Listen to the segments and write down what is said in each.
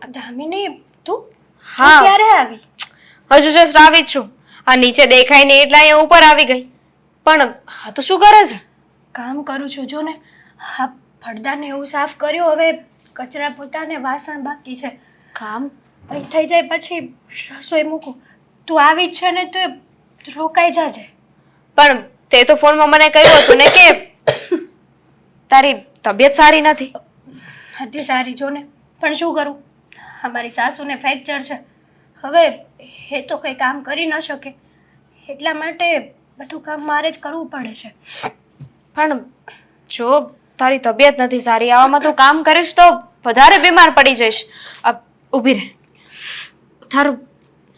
દામિની તું હા ક્યારે આવી? હજુ જસ્ટ આવી જ છું. આ નીચે દેખાય ને એટલે અહીંયા ઉપર આવી ગઈ. પણ આ તો શું કરે છે? કામ કરું છું જો ને. હા, પડદાને એવું સાફ કર્યું, હવે કચરા પોતા ને વાસણ બાકી છે. કામ? અહીં થઈ જાય પછી રસોઈ મૂકું. તું આવી જ છે ને તો રોકાઈ જાજે. પણ તે તો ફોનમાં મને કહ્યું હતું ને કે તારી તબિયત સારી નથી. હતી સારી જો ને, પણ શું કરું, અમારી સાસુને ફ્રેક્ચર છે. હવે એ તો કંઈ કામ કરી ન શકે, એટલા માટે બધું કામ મારે જ કરવું પડે છે. પણ જો તારી તબિયત નથી સારી, આવામાં તું કામ કરીશ તો વધારે બીમાર પડી જઈશ. ઊભી રહે. તારું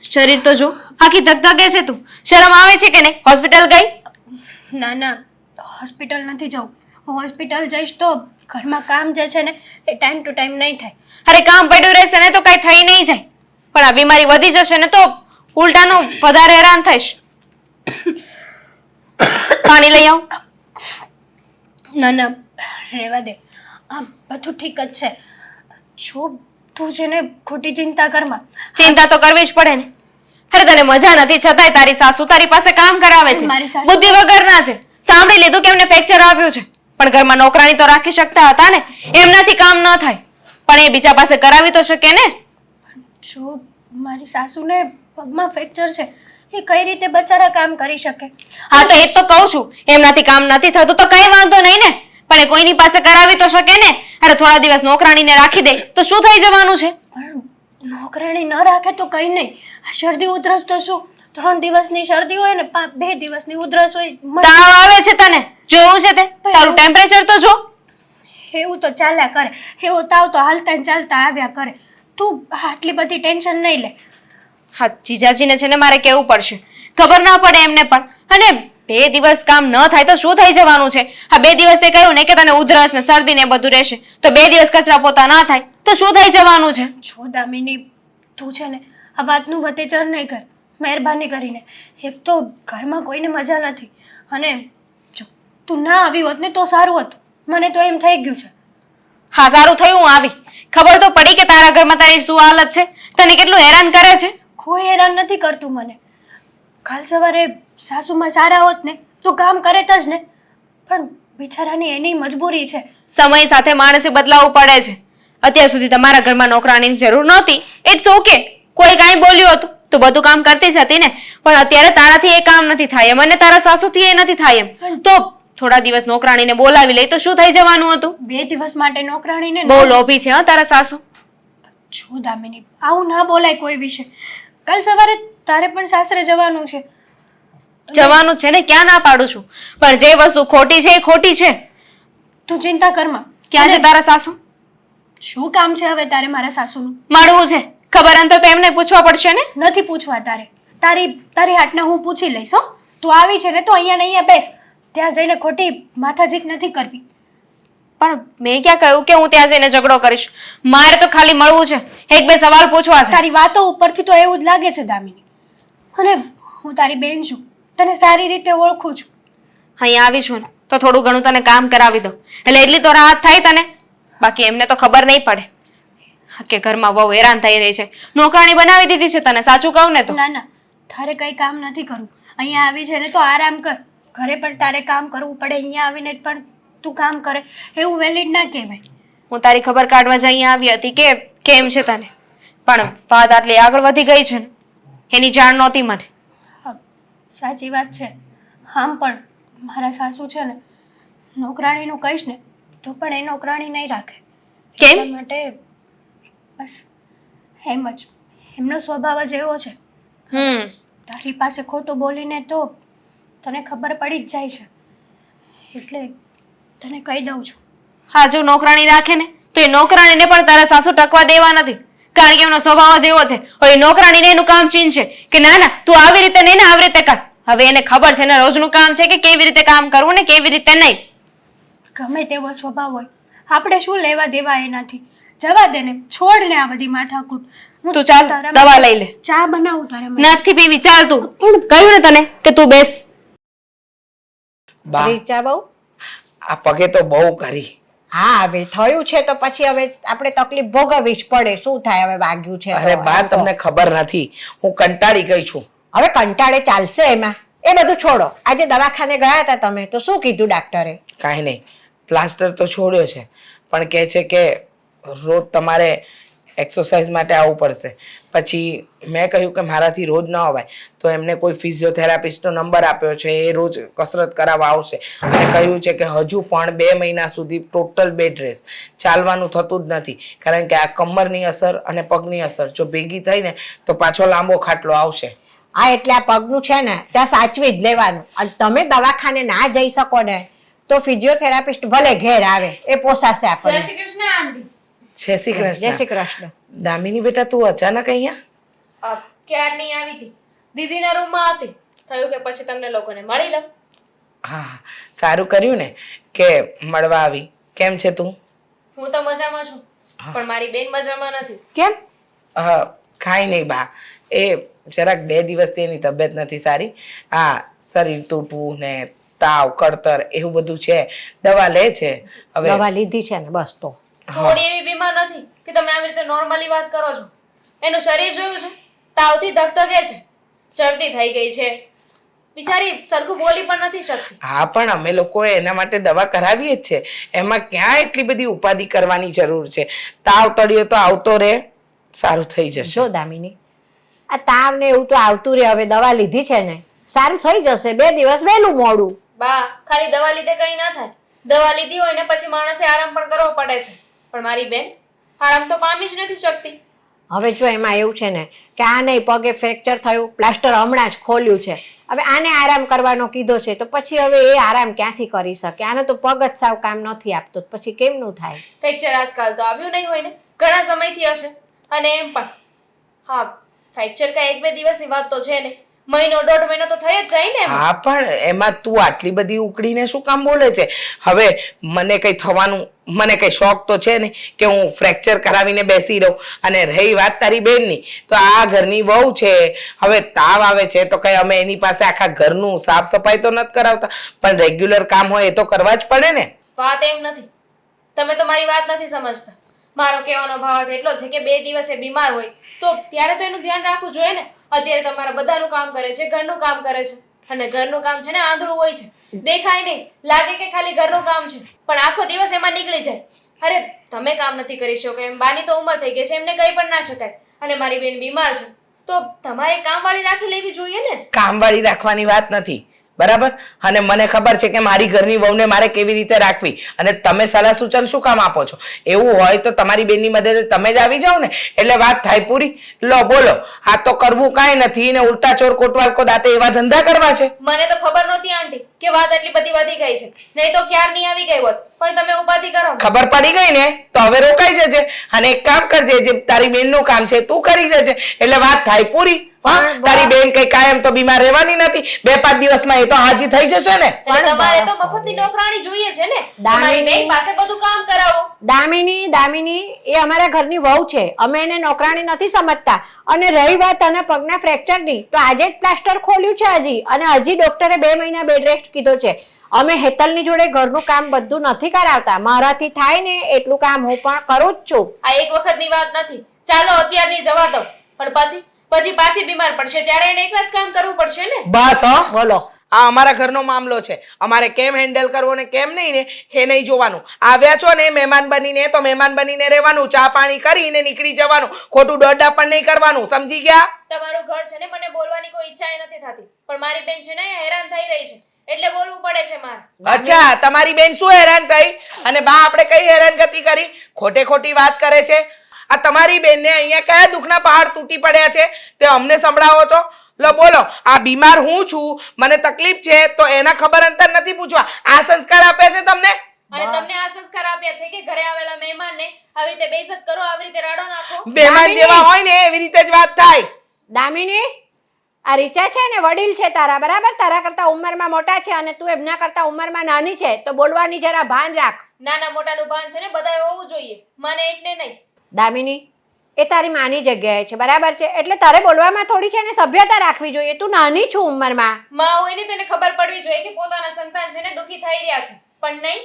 શરીર તો જો આખી ધગધગે છે. તું શરમ આવે છે કે નહીં? હોસ્પિટલ ગઈ? ના ના, હોસ્પિટલ નથી જવું. હું હોસ્પિટલ જઈશ તો ઘરમાં કામ જે છે ને એ ટાઈમ ટુ ટાઈમ નહીં થાય. અરે કામ પડ્યું રહેશે ને તો કઈ થઈ નહીં જાય, પણ આ બીમારી વધી જશે ને તો ઉલટાનું વધારે હેરાન થઈશ. પાણી લઈ આવ. ના ના, રહેવા દે. આ બધું ઠીક જ છે. જો તું છે ને ખોટી ચિંતા કરમાં. ચિંતા તો કરવી જ પડે ને. અરે તને મજા નથી છતાંય તારી સાસુ તારી પાસે કામ કરાવે છે. મારી સાસુ- બુદ્ધિ વગરના છે. સાંભળી લીધું કે એમને ફ્રેક્ચર આવ્યું છે, પણ ઘરમાં નોકરાણી તો રાખી શકતા હતા ને. એમનાથી કામ ન થાય, પણ એ બીજા પાસે કરાવી તો શકે ને. જો મારી સાસુને પગમાં ફ્રેક્ચર છે, એ કઈ રીતે બચારા કામ કરી શકે? હા તો એ જ તો કહું છું, એમનાથી કામ નથી થતું તો કઈ વાંધો નહીં ને, પણ એ કોઈની પાસે કરાવી તો શકે ને. અરે થોડા દિવસ નોકરાણીને રાખી દે તો શું થઈ જવાનું છે? પણ નોકરાણી ન રાખે તો કઈ નહીં. આ શરદી ઉધરસ તો શું, 3 દિવસની શરદી હોય ને 2 દિવસની ઉધરસ હોય. તાવ આવે છે તને? જોયું છે તે? તારું ટેમ્પરેચર તો જો. એવું તો ચાલ્યા કરે, એવો તાવ તો હાલતા ને ચાલતા આવ્યા કરે. તું આટલી બધી ટેન્શન નહીં લે. હા, જીજાજીને છે ને મારે કહેવું પડશે, ખબર ના પડે એમને પણ. અને 2 દિવસ કામ ન થાય તો શું થઈ જવાનું છે? હા, 2 દિવસ તે કહ્યું ને કે તને ઉધરસ ને શરદી ને બધું રહેશે, તો 2 દિવસ કચરા પોતા ના થાય તો શું થઈ જવાનું છે? જો દામિની, તું છે ને આ વાતનું વતેચર નહીં કર, મહેરબાની કરીને. એક તો ઘરમાં કોઈને મજા નથી, અને જો તું ના આવી હોત ને તો સારું હતું. મને તો એમ થઈ ગયું છે. હા, સારું થયું હું આવી. ખબર તો પડી કે તારા ઘરમાં તારી શું હાલત છે, તને કેટલું હેરાન કરે છે. કોઈ હેરાન નથી કરતું મને. કાલ સવારે સાસુમાં સારા હોત ને તો કામ કરે જ ને, પણ બિચારાની એની મજબૂરી છે. સમય સાથે માણસે બદલાવવું પડે છે. અત્યાર સુધી તમારા ઘરમાં નોકરાણીની જરૂર નહોતી, ઇટ્સ ઓકે. કોઈ કાંઈ બોલ્યું હતું તો બધું કામ કરતી જ હતી ને, પણ અત્યારે તારાથી એ કામ નથી થાય એમ, અને તારા સાસુથી એ નથી થાય એમ. તો થોડા દિવસ નોકરાણીને બોલાવી લઈ તો શું થઈ જવાનું હતું? 2 દિવસ માટે નોકરાણીને બહુ લોભી છે હા તારા સાસુ. જો દામિની, આવું ના બોલાય કોઈ વિશે. કાલ સવારે તારે પણ સાસરે જવાનું છે. જવાનું છે ને, ક્યાં ના પાડું છું, પણ જે વસ્તુ ખોટી છે એ ખોટી છે. તું ચિંતા કરમાં. ક્યાં છે તારા સાસુ? શું કામ છે હવે તારે મારા સાસુનું? મળવું છે, ખબર અંતર તો એમને પૂછવા પડશે ને. નથી પૂછવા તારે. તારી હાટના હું પૂછી લઈશ. હો, તું આવી છે ને તો અહીંયા ને અહીંયા બેસ. ત્યાં જઈને ખોટી માથાજીક નથી કરવી. પણ મેં ક્યાં કહ્યું કે હું ત્યાં જઈને ઝઘડો કરીશ? મારે તો ખાલી મળવું છે, 1-2 સવાલ પૂછવા છે. તારી વાતો ઉપરથી તો એવું જ લાગે છે દામિની. અને હું તારી બેન છું, તને સારી રીતે ઓળખું છું. અહીંયા આવી છું ને તો થોડું ઘણું તને કામ કરાવી દઉં, એટલે એટલી તો રાહત થાય તને. બાકી એમને તો ખબર નહીં પડે કે ઘરમાં બહુ હેરાન થઈ રહી છે. નોકરાણી બનાવી દીધી છે તને, સાચું કહું ને તો. ના ના, તારે કઈ કામ નથી કરવું. અહીંયા આવી છે ને તો આરામ કર. ઘરે પણ તારે કામ કરવું પડે, અહીંયા આવીને પણ તું કામ કરે, એવું વેલિડ ના કહેવાય. હું તારી ખબર કાઢવા જ અહીંયા આવી હતી કે કેમ છે તને, પણ વાત આટલી આગળ વધી ગઈ છે ને, એની જાણ નહોતી મને. હા, સાચી વાત છે. આમ પણ મારા સાસુ છે ને, નોકરાણીનું કહીશ ને તો પણ એ નોકરાણી નહીં રાખે. કેમ? એટલા માટે બસ એમ જ, એમનો સ્વભાવ જ એવો છે. તારી પાસે ખોટું બોલીને તો તને ખબર પડી જ જાય છે, એટલે તને કહી દઉં છું. હા, જો નોકરાણી રાખે ને તો એ નોકરાણીને પણ તારા સાસુ ટકવા દેવા નથી, કારણ કે એમનો સ્વભાવ જ એવો છે. હવે નોકરાણીને એનું કામ ચીન છે કે ના ના તું આવી રીતે નહીં ને આવી રીતે કર. હવે એને ખબર છે ને રોજનું કામ છે કે કેવી રીતે કામ કરવું ને કેવી રીતે નહીં. ગમે તેવો સ્વભાવ હોય, આપણે શું લેવા દેવા એનાથી? જવા દે ને, છોડ ને આ બધી માથાકૂટ. તું ચાલ દવા લઈ લે. ચા બનાવું તારે માટે? નથી પીવી, ચાલ તું. પણ કહ્યું ને તને કે તું બેસ. બા, ચા બહુ આ પગે તો બહુ કરી. હા હવે થયું છે તો પછી હવે આપણે તકલીફ ભોગવવી જ પડે. શું થાય હવે વાગ્યું છે અરે તો, બા એમ તો. તમને ખબર નથી, હું કંટાળી ગઈ છું. હવે કંટાળે ચાલશે એમાં, એ બધું છોડો. આજે દવાખાને ગયા હતા તમે તો શું કીધું ડાક્ટરે? કાંઈ નહીં, પ્લાસ્ટર તો છોડ્યો છે, પણ કહે છે કે રોજ તમારે એક્સરસાઇઝ માટે આવવું પડશે. પછી મેં કહ્યું કે મારાથી રોજ ન અવાય, તો એમને કોઈ ફિઝિયોથેરાપિસ્ટનો નંબર આપ્યો છે, એ રોજ કસરત કરાવવા આવશે. અને કહ્યું છે કે હજુ પણ 2 મહિના સુધી ટોટલ બેડ રેસ્ટ, ચાલવાનું થતું જ નથી, કારણ કે આ કમરની અસર અને પગની અસર જો ભેગી થઈને તો પાછો લાંબો ખાટલો આવશે. હા એટલે આ પગનું છે ને ત્યાં સાચવી જ લેવાનું. અને તમે દવાખાને ના જઈ શકો ને તો ફિઝિયોથેરાપિસ્ટ ભલે ઘેર આવે, એ પોસાશે જય આપણને. શ્રી કૃષ્ણ આંટી. જય શ્રી જય શ્રી કૃષ્ણ. કૃષ્ણ. દામિની બેટા, તું અચાનક અહીંયા? ક્યારની આવી હતી, દીદીના રૂમમાં હતી, થયું કે પછી તમને લોકોને મળી લઉં. હા, સારું કર્યું ને કે મળવા આવી. કેમ છે તું? હું તો મજામાં છું, પણ મારી બેન મજામાં નથી. કેમ? કાંઈ નહીં બા, એ જરાક 2 દિવસથી એની તબિયત નથી સારી. આ શરીર તૂટવું ને તાવ કળતર એવું બધું છે, દવા લે છે. હવે દવા લીધી છે ને બસ તો. થોડી એવી બીમાર નથી કે તમે આવી રીતે નોર્મલી વાત કરો છો. એનું શરીર જોયું છે, તાવથી ધગધગે છે, શરદી થઈ ગઈ છે, બિચારી સરખું બોલી પણ નથી શકતી. હા, પણ અમે લોકોએ એના માટે દવા કરાવીએ જ છે. એમાં ક્યાં એટલી બધી ઉપાધિ કરવાની જરૂર છે? તાવ તળિયો તો આવતો રહે, સારું થઈ જશે. જો દામિની, આ તાવ ને એવું તો આવતું રહે. હવે દવા લીધી છે ને, સારું થઈ જશે. 2 દિવસ વહેલું મોડું. બા, ખાલી દવા લીધે કઈ ના થાય. દવા લીધી હોય ને પછી માણસે આરામ પણ કરવો પડે છે, પણ મારી બેન આરામ તો પામી જ નથી શકતી. હવે જો એમાં એવું છે ને કે આ નહીં, પગે ફ્રેક્ચર થયું, પ્લાસ્ટર હમણાં જ ખોલ્યું છે, હવે આને આરામ કરવાનો કીધો છે તો પછી હવે એ આરામ ક્યાંથી કરી શકે? આનો તો પગ જ સાવ કામ નથી આપતો, પછી કેમનું થાય? ફ્રેક્ચર આજકાલ તો આવ્યું નહીં હોય ને, ઘણા સમયથી હશે. અને એમ પણ હા, ફ્રેક્ચર કઈ 1-2 દિવસની વાત તો છે નહીં, 1-1.5 મહિનો તો થઈ જ જાય ને એમાં. હા, પણ એમાં તું આટલી બધી ઉકળીને શું કામ બોલે છે? હવે મને કઈ થવાનું, મને કઈ શોખ તો છે નહીં કે હું ફ્રેક્ચર કરાવીને બેસી રહું. અને રહી વાત તારી બેનની, તો આ ઘરની વહુ છે, હવે તાવ આવે છે તો કઈ અમે એની પાસે આખા ઘરનું સાફ સફાઈ તો નથી કરાવતા, પણ રેગ્યુલર કામ હોય એ તો કરવા જ પડે ને. વાત એમ નથી, તમે તો મારી વાત નથી સમજતા. મારો કહેવાનો ભાવ એટલો છે કે 2 દિવસ એ બીમાર હોય તો ત્યારે તો એનું ધ્યાન રાખવું જોઈએ ને. અત્યારે તમારા બધાનું કામ કરે છે, ઘરનું કામ કરે છે, અને ઘરનું કામ છે ને આંધળું હોય છે, દેખાય નહીં, લાગે કે ખાલી ઘરનું કામ છે, પણ આખો દિવસ એમાં નીકળી જાય. અરે તમે કામ નથી કરી શકો એમ, બાની તો ઉંમર થઈ ગઈ છે, એમને કઈ પણ ના શકાય. અને મારી બેન બીમાર છે તો તમારે કામવાળી રાખી લેવી જોઈએ ને. કામવાળી રાખવાની વાત નથી, બરાબર? અને મને ખબર છે કે મારી ઘરની વહુને મારે કેવી રીતે રાખવી, અને તમે સલાહ સૂચન શું કામ આપો છો? એવું હોય તો તમારી બેનની મદદે તમે જ આવી જાઓ ને, એટલે વાત થાય પૂરી. લો બોલો, આ તો કરવું કાંઈ નથી ને ઉલટા ચોર કોટવાલ કો દાતે એવા ધંધા કરવા છે. મને તો ખબર નહોતી આંટી કે વાત એટલી બધી વધી ગઈ છે, નહીં તો ક્યારની આવી ગઈ હોત. પણ તમે ઉપાધિ કરો. ખબર પડી ગઈ ને તો હવે રોકાઈ જજે, અને એક કામ કરજે, જે તારી બેનનું કામ છે તું કરી જજે, એટલે વાત થાય પૂરી. હા, તારી બેન કઈ કાયમ તો બીમાર રહેવાની નથી, 2-5 દિવસમાં એ તો હાજી થઈ જશે ને. એટલે તમારે તો મફતની નોકરાણી જોઈએ છે ને, તમારી બેન પાસે બધું કામ કરાવો. દામિની એ અમારા ઘરની વહુ છે, અમે એને નોકરાણી નથી સમજતા. અને રહી વાત આના પગના ફ્રેક્ચરની, તો આજે જ પ્લાસ્ટર ખોલ્યું છે હજી, અને હજી ડોક્ટરે 2 મહિના બેડ રેસ્ટ કીધો છે. અમે હેતલની જોડે ઘરનું કામ બધું નથી કરાવતા, મારાથી થાય ને એટલું કામ હું પણ કરું જ છું. આ એક વખતની વાત નથી, ચાલો અત્યારની જવા દો, પણ પછી પાછી બીમાર પડશે ત્યારે એને એકલા જ કામ કરવું પડશે ને. બસ હો, બોલો. આ અમારા ઘરનો મામલો છે, અમારે કેમ હેન્ડલ કરવો ને કેમ નહીં ને એ નહીં જોવાનું. આવ્યા છો ને મહેમાન બનીને તો મહેમાન બનીને રહેવાનું, ચા પાણી કરીને નીકળી જવાનું, ખોટું દોડા પણ નહીં કરવાનું, સમજી ગયા? તમારું ઘર છે ને, મને બોલવાની કોઈ ઈચ્છા નથી થતી, પણ મારી બેન છે ને હેરાન થઈ રહી છે એટલે બોલવું પડે છે મારે. અચ્છા, તમારી બેન શું હેરાન થઈ? અને બા આપણે કઈ હેરાનગતિ કરી? ખોટી વાત કરે છે. આ તમારી બેનને અહીંયા કયા દુઃખના પહાડ તૂટી પડ્યા છે તે અમને સંભળાવો છો? લો બોલો, આ બીમાર હું છું, મને તકલીફ છે તો એના ખબર અંતર નથી પૂછવા, આ સંસ્કાર આપે છે તમને? અને તમને આ સંસ્કાર આપ્યા છે કે ઘરે આવેલા મહેમાનને આવી રીતે બેઇજ્જત કરો, આવી રીતે રાડો નાખો? મહેમાન જેવા હોય ને એવી રીતે જ વાત થાય. દામિની, આ રીચા છે ને વડીલ છે તારા, બરાબર? તારા કરતા ઉંમરમાં મોટા છે અને તું એમના કરતા ઉંમરમાં નાની છે, તો બોલવાની જરા ભાન રાખ. નાના મોટાનું ભાન છે ને બધાએ હોવું જોઈએ, મને એકને નહીં. દામિની, એ તારી માની જગ્યાએ છે, બરાબર છે? એટલે તારે બોલવામાં થોડી છે ને સભ્યતા રાખવી જોઈએ. તું નાની છું ઉંમરમાં. માં હોય ને તો એને ખબર પડવી જોઈએ કે પોતાના સંતાન છે ને દુખી થઈ રહ્યા છે, પણ નહીં.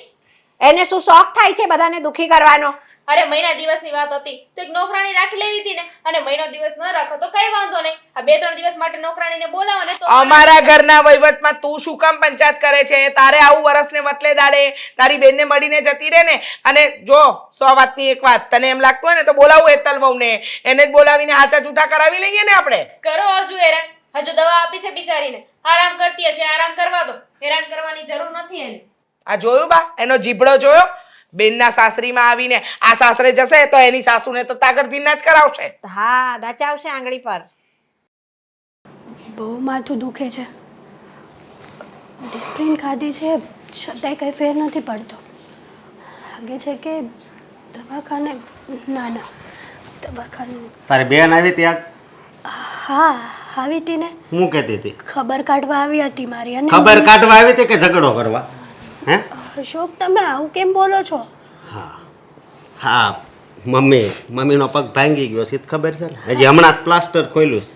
એને શું શોખ થાય છે બધાને દુખી કરવાનો? અરે મહિના દિવસની વાત હતી તો એક નોકરાણી રાખી લેવી હતી ને, અને મહિનો દિવસ ન રાખો તો કઈ વાંધો નહીં. આ 2-3 દિવસ માટે નોકરાણીને બોલાવો ને તો અમારા ઘરના વહીવટમાં તું શું કામ પંચાયત કરે છે? તારે આવું વરસને વતલે દાડે તારી બેનને મળીને જતી રહે ને. અને જો 100 વાતની એક વાત, તને એમ લાગતું હોય ને તો બોલાવું હેતલ વહુને, એને જ બોલાવીને હાચા જૂઠા કરાવી લઈએ ને આપણે. કરો હજુ હેરાન. હજુ દવા આપી છે બિચારીને, આરામ કરતી હશે, આરામ કરવા દો. હેરાન કરવાની જરૂર નથી એને. આ જોયું બા, એનો જીભડો જોયો? બેનના સાસરીમાં આવીને આ સાસરે જશે તો એની સાસુને તો તાગડધીના જ કરાવશે. હા, નચાવશે આંગળી પર. બહુ માથું દુખે છે. ડિસ્પ્રિન ખાધી છે છતાંય કંઈ ફેર નથી પડતો. લાગે છે કે દવાખાને, ના ના દવાખાને. તારી બેન આવી ત્યાં હા આવી હતી ને, હું કહેતી હતી ખબર કાઢવા આવી હતી મારી. અને ખબર કાઢવા આવી હતી કે ઝઘડો કરવા? હે અશોક તમે આવું કેમ બોલો છો? હા હા, મમ્મીનો પગ ભાંગી ગયો છે ખબર છે ને? હજી હમણાં જ પ્લાસ્ટર ખોલ્યું છે.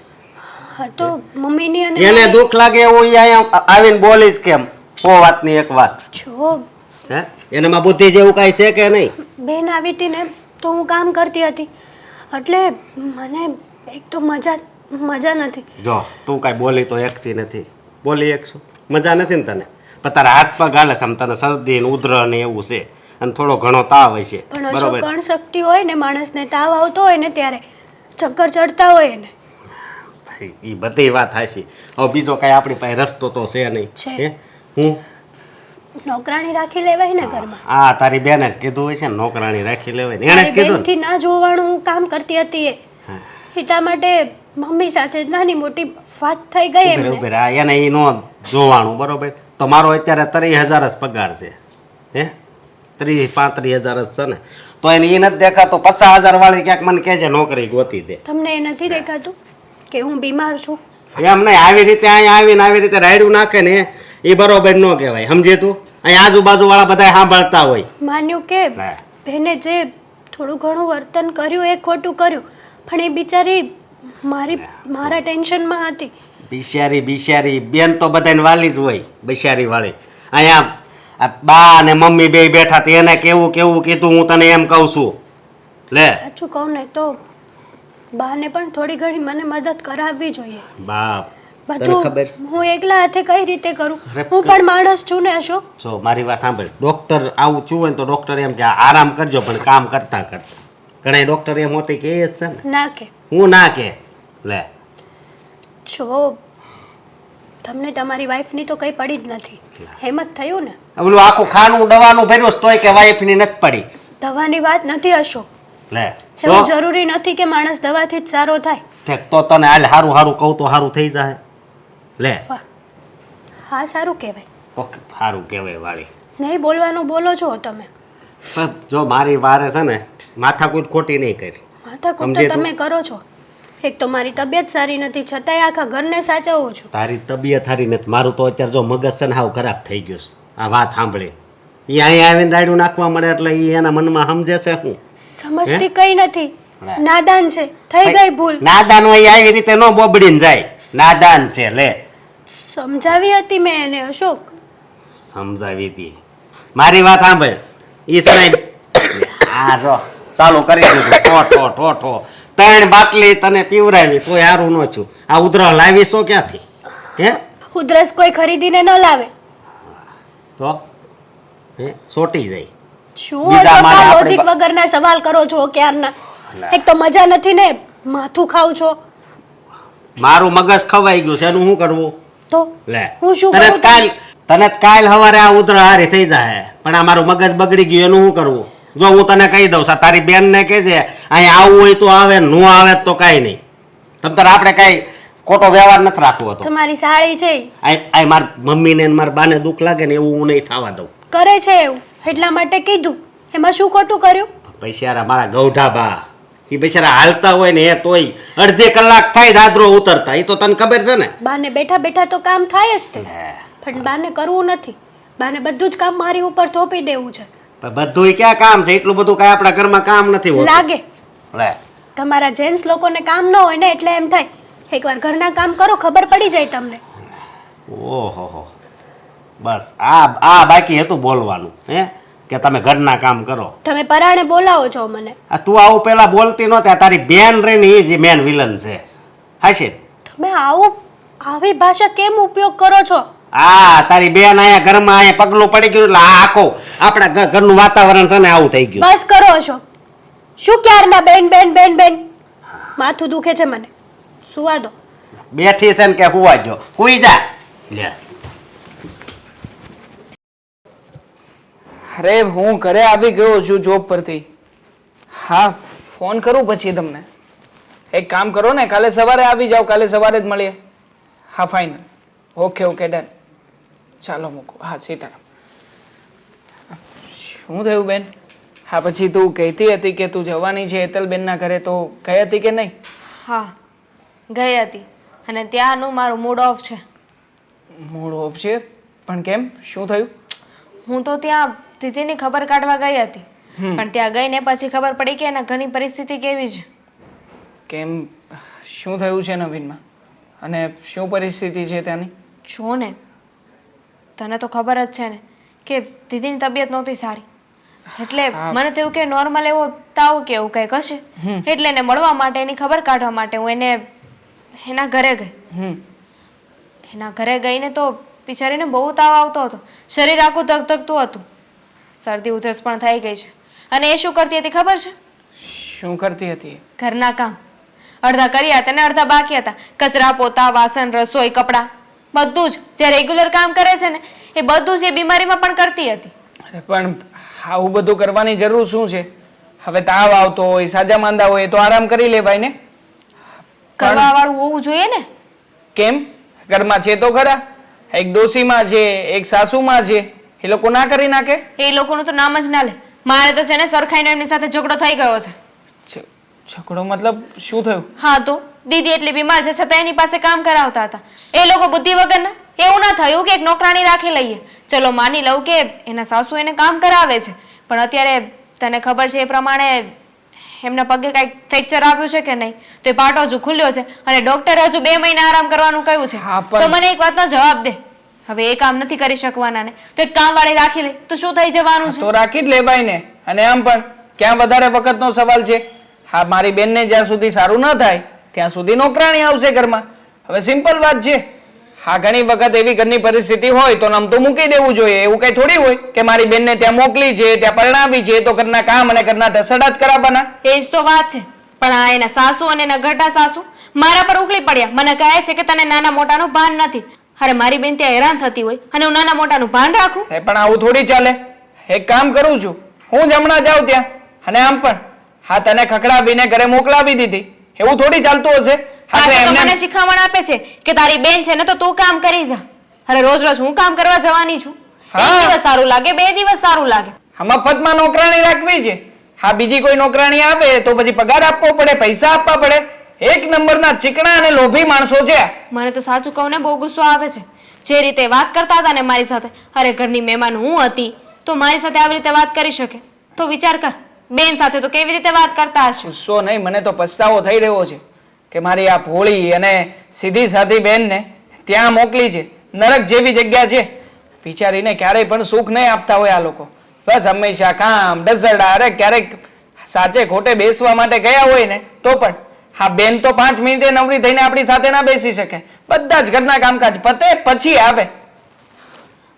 હા તો મમ્મીની અને એને દુઃખ લાગે એવું ઈ અહીંયા આવીને બોલીશ કેમ? ઓ વાતની એક વાત. જો હે એનામાં બુદ્ધિ જેવું કાંઈ છે કે નહીં? બેન આવી હતી ને તો હું કામ કરતી હતી, એટલે મને એક તો મજા નથી. જો તું કાંઈ બોલી તો એકથી નથી બોલી એકશું, મજા નથી ને તને? પણ તારા હાથ પગ હાલે છે, આમ તને શરદી ને ઉધર ને એવું છે, અને થોડો ઘણો તાવ હશે. પણ જો કણ શક્તિ હોય ને માણસને, તાવ આવતો હોય ને ત્યારે ચક્કર ચડતા હોય ને. એ બધી વાત હાશી. હવે બીજો કાંઈ આપણી પાસે રસ્તો તો છે નહીં. છે. હે હું નોકરાણી રાખી લેવાય ને ઘરમાં. હા, તારી બેને જ કીધું હોય છે ને નોકરાણી રાખી લેવાય ને, એને જ કીધું ને. બેનથી ના જોવાનું હું કામ કરતી હતી હા. એટલા માટે મમ્મી સાથે નાની મોટી વાત થઈ ગઈ ઉભેરે એમને. ઉભેરે આ એને એ નો જોવાનું બરોબર. તો મારો અત્યારે 30,000 જ પગાર છે. હે 30-35,000 જ છે ને, તો એને એ નથી દેખાતો 50,000 વાળી ક્યાંક મને કહેજે નોકરી ગોતી દે. તમને એ નથી દેખાતું કે હું બીમાર છું? એમ નહીં, આવી રીતે અહીંયા આવીને આવી રીતે રાયડું નાખે ને એ બરોબર ન કહેવાય, સમજે તું? અહીંયા આજુબાજુ વાળા બધા સાંભળતા હોય. માન્યું કે હા. બેને જે થોડું ઘણું વર્તન કર્યું એ ખોટું કર્યું, પણ એ બિચારી મારા ટેન્શનમાં હતી. બિચારી બેન તો બધાને વાલી જ હોય, બિચારી વાળી. અહીંયા આ બા અને મમ્મી બે બેઠા તે એને કેવું કીધું હું તને એમ કહું છું. લે સાચું કહું ને તો બાને પણ થોડી ઘણી મને મદદ કરાવવી જોઈએ. બાપ, તને બધું ખબર છે? હું એકલા હાથે કઈ રીતે કરું? અરે હું પણ માણસ છું ને અશોક. જો મારી વાત સાંભળ, ડોક્ટર આવું થયું હોય ને તો ડોક્ટર એમ કે આરામ કરજો, પણ કામ કરતા ઘણા ડોક્ટર એમ હોતી કે એ જ છે ને. ના કે હું ના કે લે જો તમને તમારી વાઈફની તો કંઈ પડી જ નથી, એમ જ થયું ને. ઓલું આખું ખાનું દવાનું ભર્યું તોય કે વાઈફની નથી પડી. દવાની વાત નથી અશોક. લે એવું જરૂરી નથી કે માણસ દવાથી જ સારો થાય. ઠેક તો તને હાલ સારું કહું તો સારું થઈ જાય. લે વાહ, હા સારું કહેવાય. તો સારું કહેવાય વાળી. નહીં બોલવાનું બોલો છો તમે. પણ જો મારી વારે છે ને માથાકૂટ ખોટી નહીં કરી. માથાકૂટ સમજે તો તું? તમે કરો છો. એક તો મારી તબિયત સારી નથી છતાંય આખા ઘરને સાચવું છું. તારી તબિયત સારી નથી, મારું તો અત્યારે જો મગજ છે ને હાવ ખરાબ થઈ ગયું છે આ વાત સાંભળી. એ અહીંયા આવીને રાયડું નાખવા મળે એટલે એ એના મનમાં સમજે છે શું? સમજતી કઈ નથી, નાદાન છે, થઈ ગઈ ભૂલ. નાદાન હોય આવી રીતે નો બોબડીને જાય, નાદાન છે. લે સમજાવી હતી મેં એને અશોક. સમજાવી હતી. મારી વાત સાંભળ, ઈ સણાઈ આ જો ચાલુ કરી દીધું ઠો 3 બાટલી તને પીવરાવી તોય હારું ન છું. આ ઉધરા લાવીશો ક્યાંથી? હે ઉધરસ કોઈ ખરીદીને ન લાવે. તો હે સોટી જાય. શું બીજા અશોક માળે આ આપણે લોજિક વગરના સવાલ કરો છો ક્યારના? એક તો મજા નથી ને માથું ખાવ છો. મારું મગજ ખવાઈ ગયું છે એનું શું કરવું? તો લે હું શું તને કરું? તને કાલ હવારે આ ઉધરા હારી થઈ જાય, પણ આ મારું મગજ બગડી ગયું એનું શું કરવું? જો હું તને કહી દઉં છું, તારી બેન ને કહેજે અહીંયા આવવું હોય તો આવે, ન આવે તો કાંઈ નહીં. તમ તારે આપણે કાંઈ ખોટો વ્યવહાર નથી રાખવો હતો. તમારી સાળી છે આ મારી મમ્મીને ને મારા બાને દુઃખ લાગે ને એવું હું નહીં થવા દઉં. કરે છે એવું એટલા માટે કીધું. એમાં શું ખોટું કર્યું? બિચારા મારા ગૌઢા બા એ બિચારા હાલતા હોય ને એ તોય અડધી કલાક થાય દાદરો ઉતરતા, એ તો તને ખબર છે ને. બાને બેઠા બેઠા તો કામ થાય જ તે, પણ બાને કરવું નથી. બાને બધું જ કામ મારી ઉપર થોપી દેવું છે. પણ બધુંય ક્યાં કામ છે? એટલું બધું કાંઈ આપણા ઘરમાં કામ નથી હોતું. લાગે લે તમારા જેન્ટ્સ લોકોને કામ ન હોય ને એટલે એમ થાય એકવાર ઘરના કામ કરો ખબર પડી જાય તમને. ઓહો બસ આ બાકી હતું બોલવાનું. હે કે તમે ઘરના કામ કરો. તમે પરાણે બોલાવો છો મને. આ તું આવું પેલા બોલતી નહોતી, આ તારી બેન રહીને એ જ મેન વિલન છે. હાશે તમે આવી ભાષા કેમ ઉપયોગ કરો છો? આ તારી બેન અહીંયા ઘરમાં અહીંયા પગલું પડી ગયું એટલે આ આખો આપણા ઘરનું વાતાવરણ છે ને આવું થઈ ગયું. બસ કરો છો. શું ક્યારના બેન બેન બેન બેન? માથું દુખે છે મને. સુવા દો. બેઠી છે ને કે હુવા જો, હુઈ જા. લે અરે હું ઘરે આવી ગયો છું જોબ પરથી. હા ફોન કરું પછી તમને. એક કામ કરો ને, કાલે સવારે આવી જાઓ, કાલે સવારે જ મળીએ. હા ફાઇનલ. Okay okay done. ચાલો મૂકો. હા સીતારામ. શું થયું બેન? હા પછી તું કહેતી હતી કે તું જવાની છે હેતલબેનના ઘરે, તો ગઈ હતી કે નહીં? હા ગઈ હતી, અને ત્યાંનું મારું મૂડ ઓફ છે. મૂડ ઓફ છે? પણ કેમ? શું થયું? હું તો ત્યાં તિથિની ખબર કાઢવા ગઈ હતી, પણ ત્યાં ગઈને પછી ખબર પડી કે એના ઘરની પરિસ્થિતિ કેવી છે. કેમ? શું થયું છે નવીનમાં? અને શું પરિસ્થિતિ છે ત્યાંની? જો ને, તને તો ખબર જ છે ને કે દીદીની તબિયત નહોતી સારી, એટલે મને થયું કે નોર્મલ એવો તાવ કે એવું કંઈક હશે, એટલે એને મળવા માટે, એની ખબર કાઢવા માટે હું એના ઘરે ગઈ. એના ઘરે ગઈને તો બિચારીને બહુ તાવ આવતો હતો, શરીર આખું ધગધગતું હતું, શરદી ઉધરસ પણ થઈ ગઈ છે. અને એ શું કરતી હતી ખબર છે? શું કરતી હતી? ઘરના કામ અડધા કર્યા હતા ને અડધા બાકી હતા. કચરા પોતા, વાસણ, રસોઈ, કપડાં, બધું જ જે રેગ્યુલર કામ કરે છે ને એ બધું જ એ બીમારીમાં પણ કરતી હતી. અરે પણ આવું બધું કરવાની જરૂર શું છે? હવે તાવ આવતો હોય, સાજા માંદા હોય તો આરામ કરી લેવાય ને. કરવા વાળું હોવું જોઈએ ને. કેમ? ઘરમાં છે તો ખરા. એક ડોશીમાં છે, એક સાસુમાં છે, એ લોકો ના કરી નાખે? એ લોકોનું તો નામ જ ના લે. મારે તો છે ને સરખાઈને એમની સાથે ઝઘડો થઈ ગયો છે. ઝઘડો મતલબ શું થયું? હા તો દીદી એટલી બીમાર છે છતાં એની પાસે કામ કરાવતા હતા. એ લોકો બુદ્ધિ વગરના. એવું ના થયું કે એક નોકરાણી રાખી લઈએ. ચલો માની લઉં કે એના સાસુ એને કામ કરાવે છે, પણ અત્યારે તને ખબર છે એ પ્રમાણે એમના પગે કાંઈક ફ્રેક્ચર આવ્યું છે કે નહીં, તો એ પાટો હજુ ખુલ્યો છે અને ડોક્ટરે હજુ 2 મહિના આરામ કરવાનું કહ્યું છે. તો મને એક વાતનો જવાબ દે, હવે એ કામ નથી કરી શકવાના ને તો એક કામવાળી રાખી લે તો શું થઈ જવાનું છે? તો રાખી જ લેવાય ને. અને આમ પણ ક્યાં વધારે વખતનો સવાલ છે? હા મારી બેનને જ્યાં સુધી સારું ન થાય ત્યાં સુધી નોકરાણી આવશે ઘરમાં. હવે સિમ્પલ વાત છે. હા ઘણી વખત એવી ઘરની પરિસ્થિતિ હોય તો નમતું મૂકી દેવું જોઈએ. એવું કઈ થોડી હોય કે મારી બેનને ત્યાં મોકલી છે, ત્યાં પરણાવી છે તો ઘરના કામ અને ઘરના ધસડા જ કરાવવાના. એ જ તો વાત છે. પણ આ એના સાસુ અને એના ઘટા સાસુ મારા પર ઉકળી પડ્યા. મને કહે છે કે તને નાના મોટાનું ભાન નથી. અરે મારી બેન ત્યાં હેરાન થતી હોય અને હું નાના મોટાનું ભાન રાખું? પણ આવું થોડી ચાલે. એક કામ કરું છું, હું જ હમણાં જાઉં ત્યાં. અને આમ પણ હા તને ખખડાવીને ઘરે મોકલાવી દીધી, એવું થોડી ચાલતું હશે? તો મને શીખામણ આપે છે કે તારી બેન છે ને તો તું કામ કરી જા. અરે રોજ રોજ હું કામ કરવા જવાની છું? એક દિવસ સારું લાગે, 2 દિવસ સારું લાગે. મફતમાં નોકરાણી રાખવી છે. હા બીજી કોઈ નોકરાણી આવે તો પછી પગાર આપવો પડે, પૈસા આપવા પડે. એક નંબરના ચીકણા અને લોભી માણસો છે. મને તો સાચું કહું ને બહુ ગુસ્સો આવે છે. જે રીતે વાત કરતા હતા ને મારી સાથે, અરે ઘરની મહેમાન હું હતી તો મારી સાથે આવી રીતે વાત કરી શકે? તો વિચાર કર, બેન સાથે તો કેવી રીતે વાત કરતા હશે? ગુસ્સો નહીં, મને તો પછતાવો થઈ રહ્યો છે કે મારી આ ભોળી અને સીધી સાધી બેનને ત્યાં મોકલી છે. નરક જેવી જગ્યા છે. વિચારીને ક્યારેય પણ સુખ નહીં આપતા હોય આ લોકો. બસ હંમેશા કામ ડઝરડા. અરે ક્યારેક સાચે ખોટે બેસવા માટે ગયા હોય ને તો પણ હા બેન તો 5 મિનિટે નવરી થઈને આપણી સાથે ના બેસી શકે. બધા જ ઘરના કામકાજ પતે પછી આવે.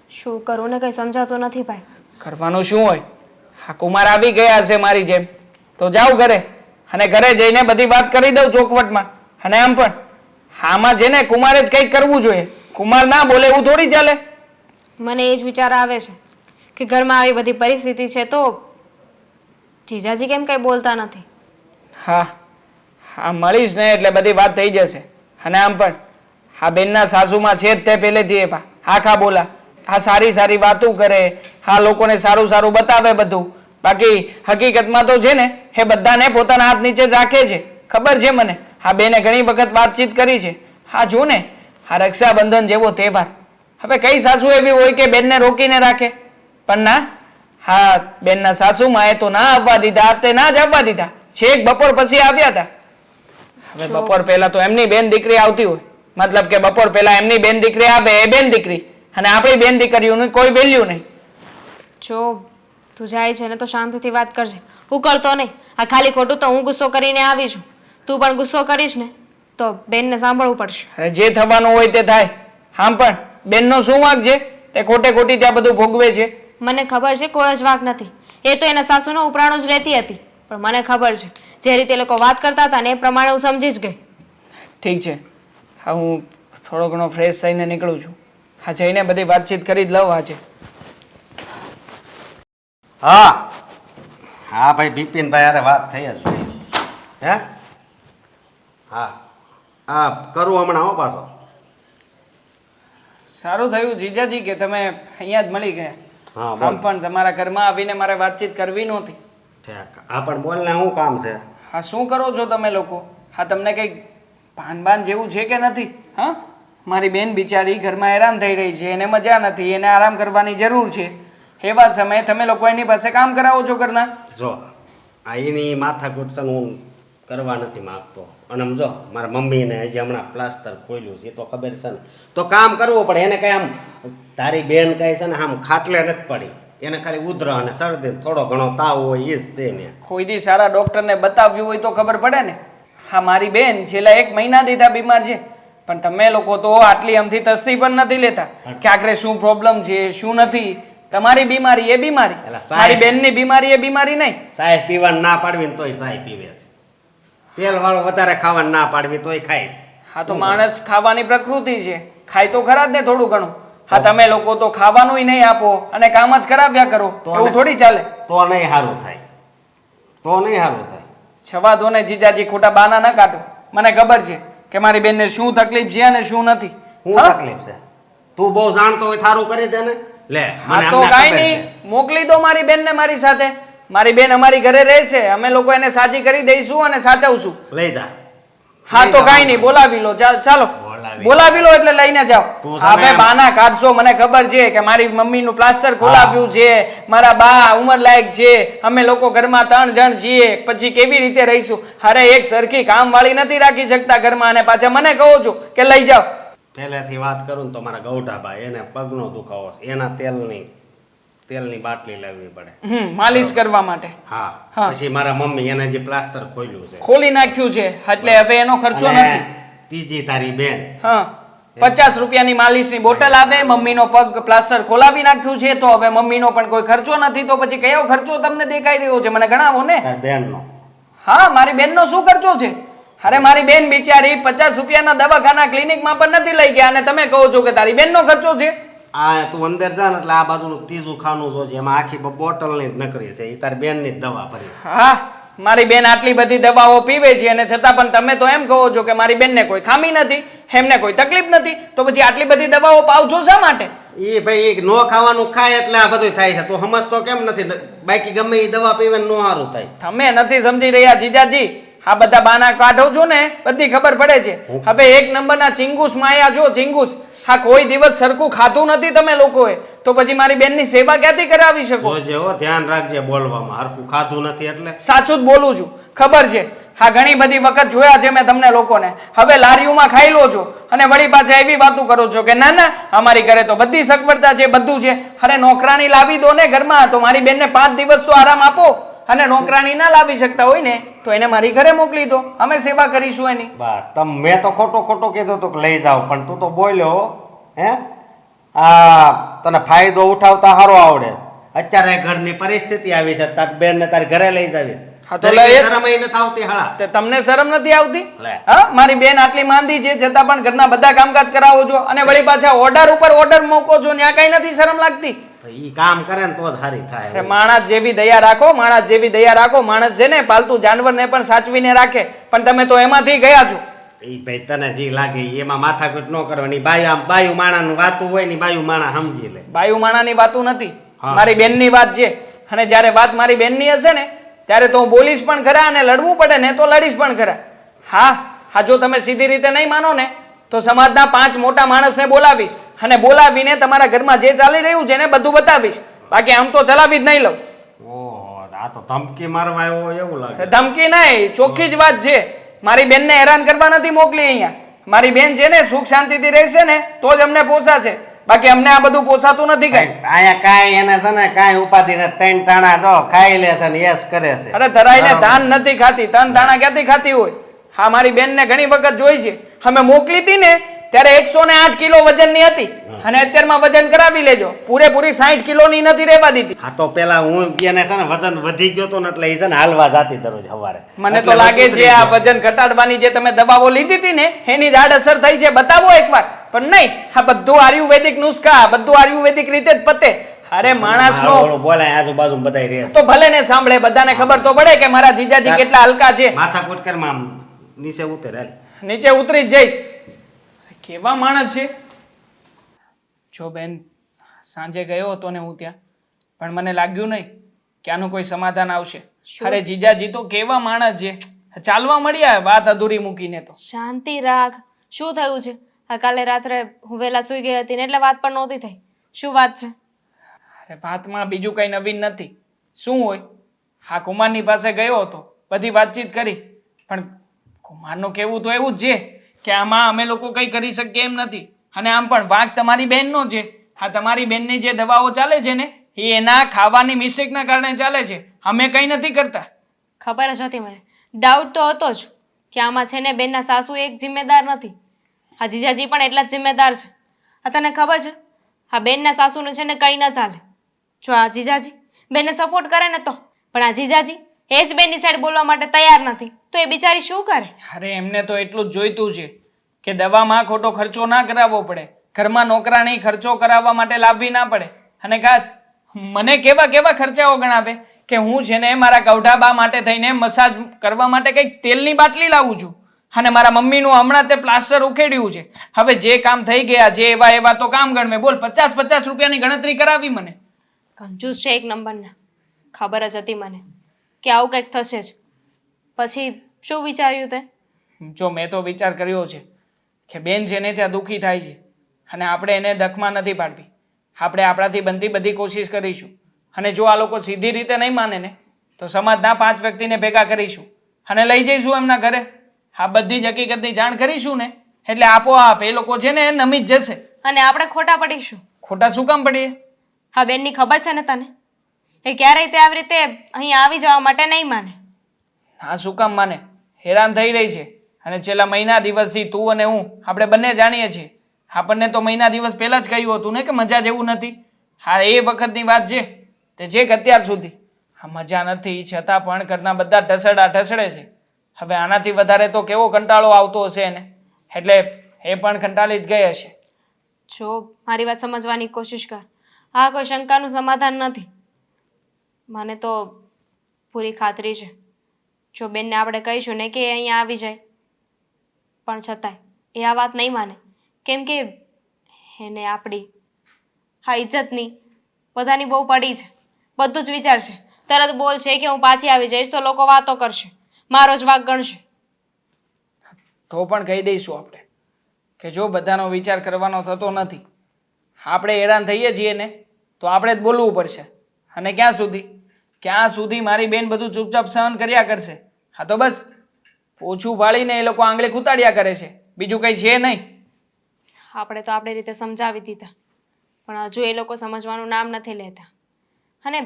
શું કરું ને કઈ સમજાતું નથી ભાઈ. કરવાનું શું હોય? હા કુમાર આવી ગયા છે મારી જેમ, તો જાઉં ઘરે અને ઘરે જઈને બધી વાત કરી દઉં ચોખવટમાં. અને આમ પણ આમાં છે ને કુમારે જ કંઈક કરવું જોઈએ. કુમાર ના બોલે એવું થોડી ચાલે. મને એ જ વિચાર આવે છે કે ઘરમાં આવી બધી પરિસ્થિતિ છે તો જીજાજી કેમ કઈ બોલતા નથી? હા હા મળીશ ને એટલે બધી વાત થઈ જશે. અને આમ પણ હા બેનના સાસુમાં છે જ તે પહેલેથી એવા આખા બોલા. હા સારી સારી વાતો કરે, હા લોકોને સારું સારું બતાવે બધું. બાકી હકીકતમાં તો છે ને એ બધાને પોતાના હાથ નીચે જ રાખે છે. ખબર છે મને. હા બેને ઘણી વખત વાતચીત કરી છે. હા જો ને આ રક્ષાબંધન જેવો તહેવાર, હવે કઈ સાસુ એવી હોય કે બેનને રોકીને રાખે? પણ ના, હા બેનના સાસુમાં એ તો ના આવવા દીધા, તે ના જ આવવા દીધા. છેક બપોર પછી આવ્યા હતા. હવે બપોર પહેલા તો એમની બેન દીકરી આવતી હોય, મતલબ કે બપોર પહેલા એમની બેન દીકરી આવે એ બેન દીકરી, અને આપણી બેન દીકરીઓની કોઈ વેલ્યુ નહીં. જો તું જાય છે ને તો શાંતિથી વાત કરજે, ઉકળતો નહીં. આ ખાલી ખોટું તો હું ગુસ્સો કરીને આવી છું, તું પણ ગુસ્સો કરીશ ને તો બેનને સાંભળવું પડશે. અરે જે થવાનું હોય તે થાય. આમ પણ બેનનો શું વાંક છે? તે ખોટે ખોટી ત્યાં બધું ભોગવે છે. મને ખબર છે કોઈ જ વાંક નથી, એ તો એના સાસુનો ઉપરાણું જ લેતી હતી. પણ મને ખબર છે જે રીતે એ લોકો વાત કરતા હતા ને એ પ્રમાણે હું સમજી જ ગઈ. ઠીક છે, હા હું થોડો ઘણો ફ્રેશ થઈને નીકળું છું. હા જઈને બધી વાતચીત કરી જ લઉં આજે. હા હા ભાઈ બિપિનભાઈ અરે વાત થઈ જ રહી છે. હે હા હા કરું હમણાં હો પાછો. સારું થયું જીજાજી કે તમે અહીંયા જ મળી ગયા. હા બોલ. આમ પણ તમારા ઘરમાં આવીને મારે વાતચીત કરવી નહોતી. ઠેક હા પણ બોલ ને શું કામ છે? હા શું કરો છો તમે લોકો? હા તમને કંઈક ભાન જેવું છે કે નથી? હા મારી બેન બિચારી ઘરમાં હેરાન થઈ રહી છે, એને મજા નથી, એને આરામ કરવાની જરૂર છે. એવા સમયે તમે લોકો એની પાસે કામ કરાવો છો ઘરના. જો આ એની માથાકૂટ છે ને હું કરવા નથી માગતો. અને આમ જો મારા મમ્મીને હજી હમણાં પ્લાસ્ટર ખોલ્યું છે એ તો ખબર છે ને, તો કામ કરવું પડે. એને કઈ આમ તારી બેન કઈ છે ને આમ ખાટલે નથી પડી, એને ખાલી ઉધર અને શરદી થોડો ઘણો તાવ હોય એ જ છે ને. કોઈ દી સારા ડોક્ટરને બતાવ્યું હોય તો ખબર પડે ને. હા મારી બેન છેલ્લા 1 મહિનાથી ત્યાં બીમાર છે, પણ તમે લોકો તો આટલી આમથી તસ્તી પણ નથી લેતા કે આખરે શું પ્રોબ્લેમ છે શું નથી. તમારી બીમારી એ બીમારી, એલા સાહેબ. મારી બેનની બીમારી એ બીમારી નહીં. સાહેબ પીવાનું ના પાડવી ને તોય સાહેબ પીવે છે, તેલ વાળું વધારે ખાવાનું ના પાડવી તોય ખાઈશ. હા તો માણસ ખાવાની પ્રકૃતિ છે, ખાય તો ખરા જ ને થોડું ઘણું. હા તમે લોકો તો ખાવાનું નહીં આપો અને કામ જ કરાવ્યા કરો, એવું થોડી ચાલે. તો નહીં સારું થાય, તો નહીં સારું થાય. છવા દો ને જીજાજી, ખોટા બાના ન કાઢો. મને ખબર છે કે મારી બેનને શું તકલીફ છે અને શું નથી. શું હા? તકલીફ છે? તું બહુ જાણતો હોય થારું કરી દે ને. લે હા મને તો અમને કાંઈ ખબર નહીં, છે. મોકલી દો મારી બેનને મારી સાથે. મારી બેન અમારી ઘરે રહેશે, અમે લોકો એને સાજી કરી દઈશું અને સાચવશું. લઈ જા. હા લઈ તો જા. કાંઈ નહીં, બોલાવી લો. ચાલો બોલાવી લો એટલે લઈને જાઓ. તું છે આપણે ને- બાના કાઢશો, મને ખબર છે કે મારી મમ્મીનું પ્લાસ્ટર ખોલાવ્યું છે, મારા બા ઉંમરલાયક છે, અમે લોકો ઘરમાં 3 જણ છીએ, પછી કેવી રીતે રહીશું? અરે એક સરખી કામવાળી નથી રાખી શકતા ઘરમાં અને પાછા મને કહો છો કે લઈ જાઓ. પહેલેથી વાત કરું ને તો મારા ગૌઢાભાઈ એને પગનો દુખાવો છે, એના તેલની બાટલી લેવી પડે. માલિશ કરવા માટે હા હા. પછી મારા મમ્મી એને જે પ્લાસ્ટર ખોલ્યું છે. ખોલી નાખ્યું છે એટલે હવે એનો ખર્ચો અને નથી. ત્રીજી તારી બેન હા 50 રૂપિયાની માલિશની બોટલ આવે, મમ્મીનો પગ પ્લાસ્ટર ખોલાવી નાખ્યું છે, તો હવે મમ્મીનો પણ કોઈ ખર્ચો નથી. તો પછી કયો ખર્ચો તમને દેખાઈ રહ્યો છે? મને ગણાવો ને. તાર બેનનો. હા મારી બેનનો શું ખર્ચો છે? અરે મારી બેન બિચારી 50 રૂપિયાના દવાખાના ક્લિનિકમાં પણ નથી લઈ ગયા અને તમે કહો છો કે તારી બેનનો ખર્ચો છે. આ તું અંદર જા ને એટલે આ બાજુનું ત્રીજું ખાનું જોજે, એમાં આખી બોટલની જ નકરી છે, એ તારી બેનની જ દવા ભરી છે. હા મારી બેન આટલી બધી દવાઓ પીવે છે અને છતાં પણ તમે તો એમ કહો છો કે મારી બેનને કોઈ ખામી નથી, એમને કોઈ તકલીફ નથી, તો પછી આટલી બધી દવાઓ પાવ છો શા માટે? એ ભાઈ એક નો ખાવાનું ખાય એટલે આ બધું થાય છે. તું સમજતો કેમ નથી? બાકી ગમે એ દવા પીવે ને નો સારું થાય. તમે નથી સમજી રહ્યા જીજાજી. આ બધા બાના કાઢો છો ને બધી ખબર પડે છે. હવે 1 નંબરના ચિંગુસ માયા છો, ચિંગુસ. હા કોઈ દિવસ સરખું ખાતું નથી તમે લોકોએ, તો પછી મારી બેનની સેવા ક્યાંથી કરાવી શકો? જોજે હો, ધ્યાન રાખજે બોલવામાં. હરખું ખાધું નથી એટલે. સાચું જ બોલું છું, ખબર છે. હા ઘણી બધી વખત જોયા છે મેં તમને લોકોને. હવે લારીઓમાં ખાઈ લો છો અને વળી પાછા એવી વાતો કરો છો કે ના ના અમારી ઘરે તો બધી સગવડતા છે, બધું છે. અરે નોકરાણી લાવી દો ને ઘરમાં, તો મારી બેનને 5 દિવસ તો આરામ આપો. અને નોકરાણી ના લાવી શકતા હોય ને તો એને મારી ઘરે મોકલી દો, અમે સેવા કરીશું એની. બસ મેં તો ખોટો કીધું તું કે લઈ જાવ, પણ તું તો બોલ્યો હો. હે આ તને ફાયદો ઉઠાવતા સારો આવડે છે. અત્યારે ઘરની પરિસ્થિતિ આવી છે, તાર બેન ને તારી ઘરે લઈ જાવી. હા તો લઈ જ. શરમ ય નથી આવતી હાળા. તે તમને શરમ નથી આવતી? લે. હા મારી બેન આટલી માંદી છે છતાં પણ ઘરના બધા કામકાજ કરાવો છો અને વળી પાછા ઓર્ડર ઉપર ઓર્ડર મૂકો છો, ત્યાં કઈ નથી શરમ લાગતી? ઈ કામ કરે ને તો જ સારી થાય. અરે માણસ જેવી દયા રાખો, માણસ જેવી દયા રાખો. માણસ છે ને પાલતુ જાનવરને પણ સાચવીને રાખે, પણ તમે તો એમાંથી ગયા છો. ઈ ભાઈ તને જે લાગે ઈ એમાં માથાકૂટ ન કરવાની. બાયુ માણાનું વાતું હોય ને બાયુ માણા સમજી લે. બાયુ માણાની વાતું નથી, હા. મારી બેનની વાત છે. અને જ્યારે વાત મારી બેનની હશે ને ત્યારે તો હું બોલીશ પણ ખરા અને લડવું પડે ને તો લડીશ પણ ખરા. હા જો તમે સીધી રીતે નહીં માનો ને તો સમાજના 5 મોટા માણસને બોલાવીશ અને બોલાવીને તમારા ઘરમાં જે ચાલી રહ્યું છે ને બધું બતાવીશ. બાકી આમ તો ચલાવી જ નહીં લઉં. ઓહો, આ તો ધમકી મારવા આવ્યો એવું લાગે. ધમકી નહીં, ચોખ્ખી જ વાત છે. મારી બેનને હેરાન કરવા નથી મોકલી અહીંયા. મારી બેન છે ને સુખ શાંતિથી રહેશે ને તો જ અમને પોસાશે. બાકી અમને આ બધું પોસાતું નથી કઈ. અહીંયા કાંઈ એને છે ને કાંઈ ઉપાધિ નથી. ત્રણ ટાણા જો ખાઈ લે છે ને યસ કરે છે. અરે ધરાઈને ધાન નથી ખાતી, તન દાણા ક્યાંથી ખાતી હોય? હા, મારી બેનને ઘણી વખત જોઈ છે. અમે મોકલી હતી ને ત્યારે 108 કિલો વજનની હતી અને અત્યારમાં વજન કરાવી લેજો, પૂરેપૂરી 60 કિલોની નથી રહેવા દીધી. આ તો પેલા હું એને છે ને વજન વધી ગયો તો ને એટલે એ છે ને હાલવા જાતી દરરોજ સવારે. મને તો લાગે છે આ વજન ઘટાડવાની જે તમે દવાઓ લીધી હતી ને એની જ આડઅસર થઈ છે. બતાવો એકવાર. પણ નહીં, આ બધું આયુર્વેદિક નુસ્ખા, બધું આયુર્વેદિક રીતે જ પતે. અરે માણસનો ઓલું બોલે આજુબાજુ બધાય રહે છે. તો ભલે ને સાંભળે, બધાને ખબર તો પડે કે મારા જીજાજી કેટલા હલકા છે. માથાકૂટ કરમાં આમ નીચે ઉતરે હાલ. નીચે ઉતરી જ જઈશ. કેવા માણસ છે. જો બેન, સાંજે ગયો હતો ને હું ત્યાં, પણ મને લાગ્યું નહીં કે આનું કોઈ સમાધાન આવશે. અરે જીજાજી તો કેવા માણસ છે, ચાલવા મળ્યા વાત અધૂરી મૂકીને. તો શાંતિ રાખ. શું થયું છે? આ કાલે રાત્રે હું વહેલા સૂઈ ગઈ હતી ને એટલે વાત પણ નહોતી થઈ. શું વાત છે? અરે વાતમાં બીજું કઈ નવીન નથી. શું હોય? હા, કુમારની પાસે ગયો હતો, બધી વાતચીત કરી, પણ કુમારનું કહેવું તો એવું જ છે કે આમાં અમે લોકો કંઈ કરી શકીએ એમ નથી. અને આમ પણ વાંક તમારી બેનનો છે. હા, તમારી બેનની જે દવાઓ ચાલે છે ને એ એના ખાવાની મિસ્ટેકના કારણે ચાલે છે. અમે કંઈ નથી કરતા. ખબર જ હતી મને. ડાઉટ તો હતો જ કે આમાં છે ને બેનના સાસુ એક જિમ્મેદાર નથી, આ જીજાજી પણ એટલા જ જિમ્મેદાર છે. આ તને ખબર છે, આ બેનના સાસુને છે ને કંઈ ન ચાલે. જો આ જીજાજી બેનને સપોર્ટ કરે ને તો, પણ આ જીજાજી એ જ બેનની સાઈડ બોલવા માટે તૈયાર નથી, તો એ બિચારી શું કરે? અરે એમને તો એટલું જ જોઈતું છે કે દવામાં ખોટો ખર્ચો ના કરાવવો પડે, ઘરમાં નોકરાણી ખર્ચો કરાવવા માટે લાવવી ના પડે. અને ખાસ મને કેવા કેવા ખર્ચાઓ ગણાવે કે હું છે ને મારા કવઢાબા માટે થઈને મસાજ કરવા માટે કંઈક તેલની બાટલી લાવું છું, અને મારા મમ્મીનું હમણાં તે પ્લાસ્ટર ઉખેડ્યું છે. હવે જે કામ થઈ ગયા જે એવા તો કામ ગણવે. બોલ, 50 રૂપિયાની ગણતરી કરાવી મને. કંજૂસ છે એક નંબરના. ખબર જ હતી મને કે આવું કંઈક થશે જ. પછી શું વિચાર્યું તે? જો મેં તો વિચાર કર્યો છે કે બેન છે ને ત્યાં દુઃખી થાય છે અને આપણે એને દખમાં નથી પાડવી. આપણે આપણાથી બનતી બધી કોશિશ કરીશું. અને જો આ લોકો સીધી રીતે નહીં માને ને તો સમાજના 5 વ્યક્તિને ભેગા કરીશું અને લઈ જઈશું એમના ઘરે. આ બધી જ હકીકતની જાણ કરીશું ને એટલે આપોઆપ એ લોકો છે ને નમી જ જશે. અને આપણે ખોટા પડીશું. ખોટા શું કામ પડીએ? હા, બેનની ખબર છે ને તને, એ ક્યારેય તે આવી રીતે અહીંયા આવી જવા માટે નહીં માને. હા, શું કામ માને? હેરાન થઈ રહી છે અને છેલ્લા મહિના દિવસથી તું અને હું આપણે બંને જાણીએ છીએ. આપણને તો મહિના દિવસ પહેલા જ કહ્યું હતું ને કે મજા જેવું નથી. હા, એ વખતની વાત છે તે છેક અત્યાર સુધી. હા, મજા નથી છતાં પણ ઘરના બધા ઢસડે છે. હવે આનાથી વધારે તો કેવો કંટાળો આવતો હશે એને, એટલે એ પણ કંટાળી જ ગઈ હશે. જો મારી વાત સમજવાની કોશિશ કર. આ કોઈ શંકાનું સમાધાન નથી. મને તો પૂરી ખાતરી છે જો બેનને આપણે કહીશું ને કે એ અહીંયા આવી જાય, પણ છતાંય એ આ વાત નહીં માને. કેમ કે એને આપણી હા ઇજ્જતની બધાની બહુ પડી છે. બધું જ વિચારશે. તરત બોલ છે કે હું પાછી આવી જઈશ તો લોકો વાતો કરશે, મારો જ વાંક ગણશે. તો પણ કહી દઈશું આપણે કે જો બધાનો વિચાર કરવાનો થતો નથી, આપણે હેરાન થઈએ છીએ ને તો આપણે જ બોલવું પડશે. અને ક્યાં સુધી મારી બેન બધું ચૂપચાપ સહન કર્યા કરશે? હા, તો બસ ઓછું ભાળીને એ લોકો આંગળી ખૂતાડ્યા કરે છે, બીજું કંઈ છે નહીં. આપણે તો આપણી રીતે સમજાવી દીધા, પણ હજુ એ લોકો સમજવાનું નામ નથી લેતા. અને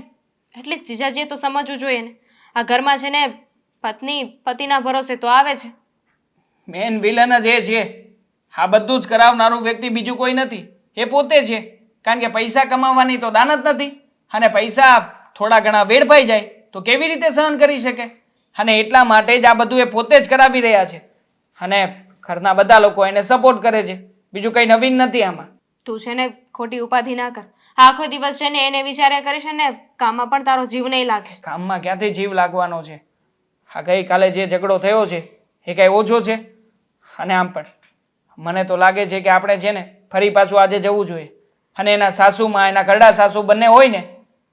એટલીસ્ટ જીજાજીએ તો સમજવું જોઈએ ને. આ ઘરમાં છે ને પત્ની પતિના ભરોસે તો આવે છે. મેન વિલન જ એ છે. આ બધું જ કરાવનારું વ્યક્તિ બીજું કોઈ નથી, એ પોતે છે. કારણ કે પૈસા કમાવાની તો દાનત નથી, અને પૈસા થોડા ઘણા વેડફાઈ જાય તો કેવી રીતે સહન કરી શકે? અને એટલા માટે જ આ બધું એ પોતે જ કરાવી રહ્યા છે. અને ઘરના બધા લોકો એને સપોર્ટ કરે છે, બીજું કંઈ નવીન નથી આમાં. તું છે ને ખોટી ઉપાધિ ના કર. આખો દિવસ છે ને એને વિચાર્યા કરીશ ને કામમાં પણ તારો જીવ નહીં લાગે. કામમાં ક્યાંથી જીવ લાગવાનો છે? આ ગઈકાલે જે ઝઘડો થયો છે એ કાંઈ ઓછો છે? અને આમ પણ મને તો લાગે છે કે આપણે છે ને ફરી પાછું આજે જવું જોઈએ અને એના સાસુમાં એના ઘરડા સાસુ બંને હોય ને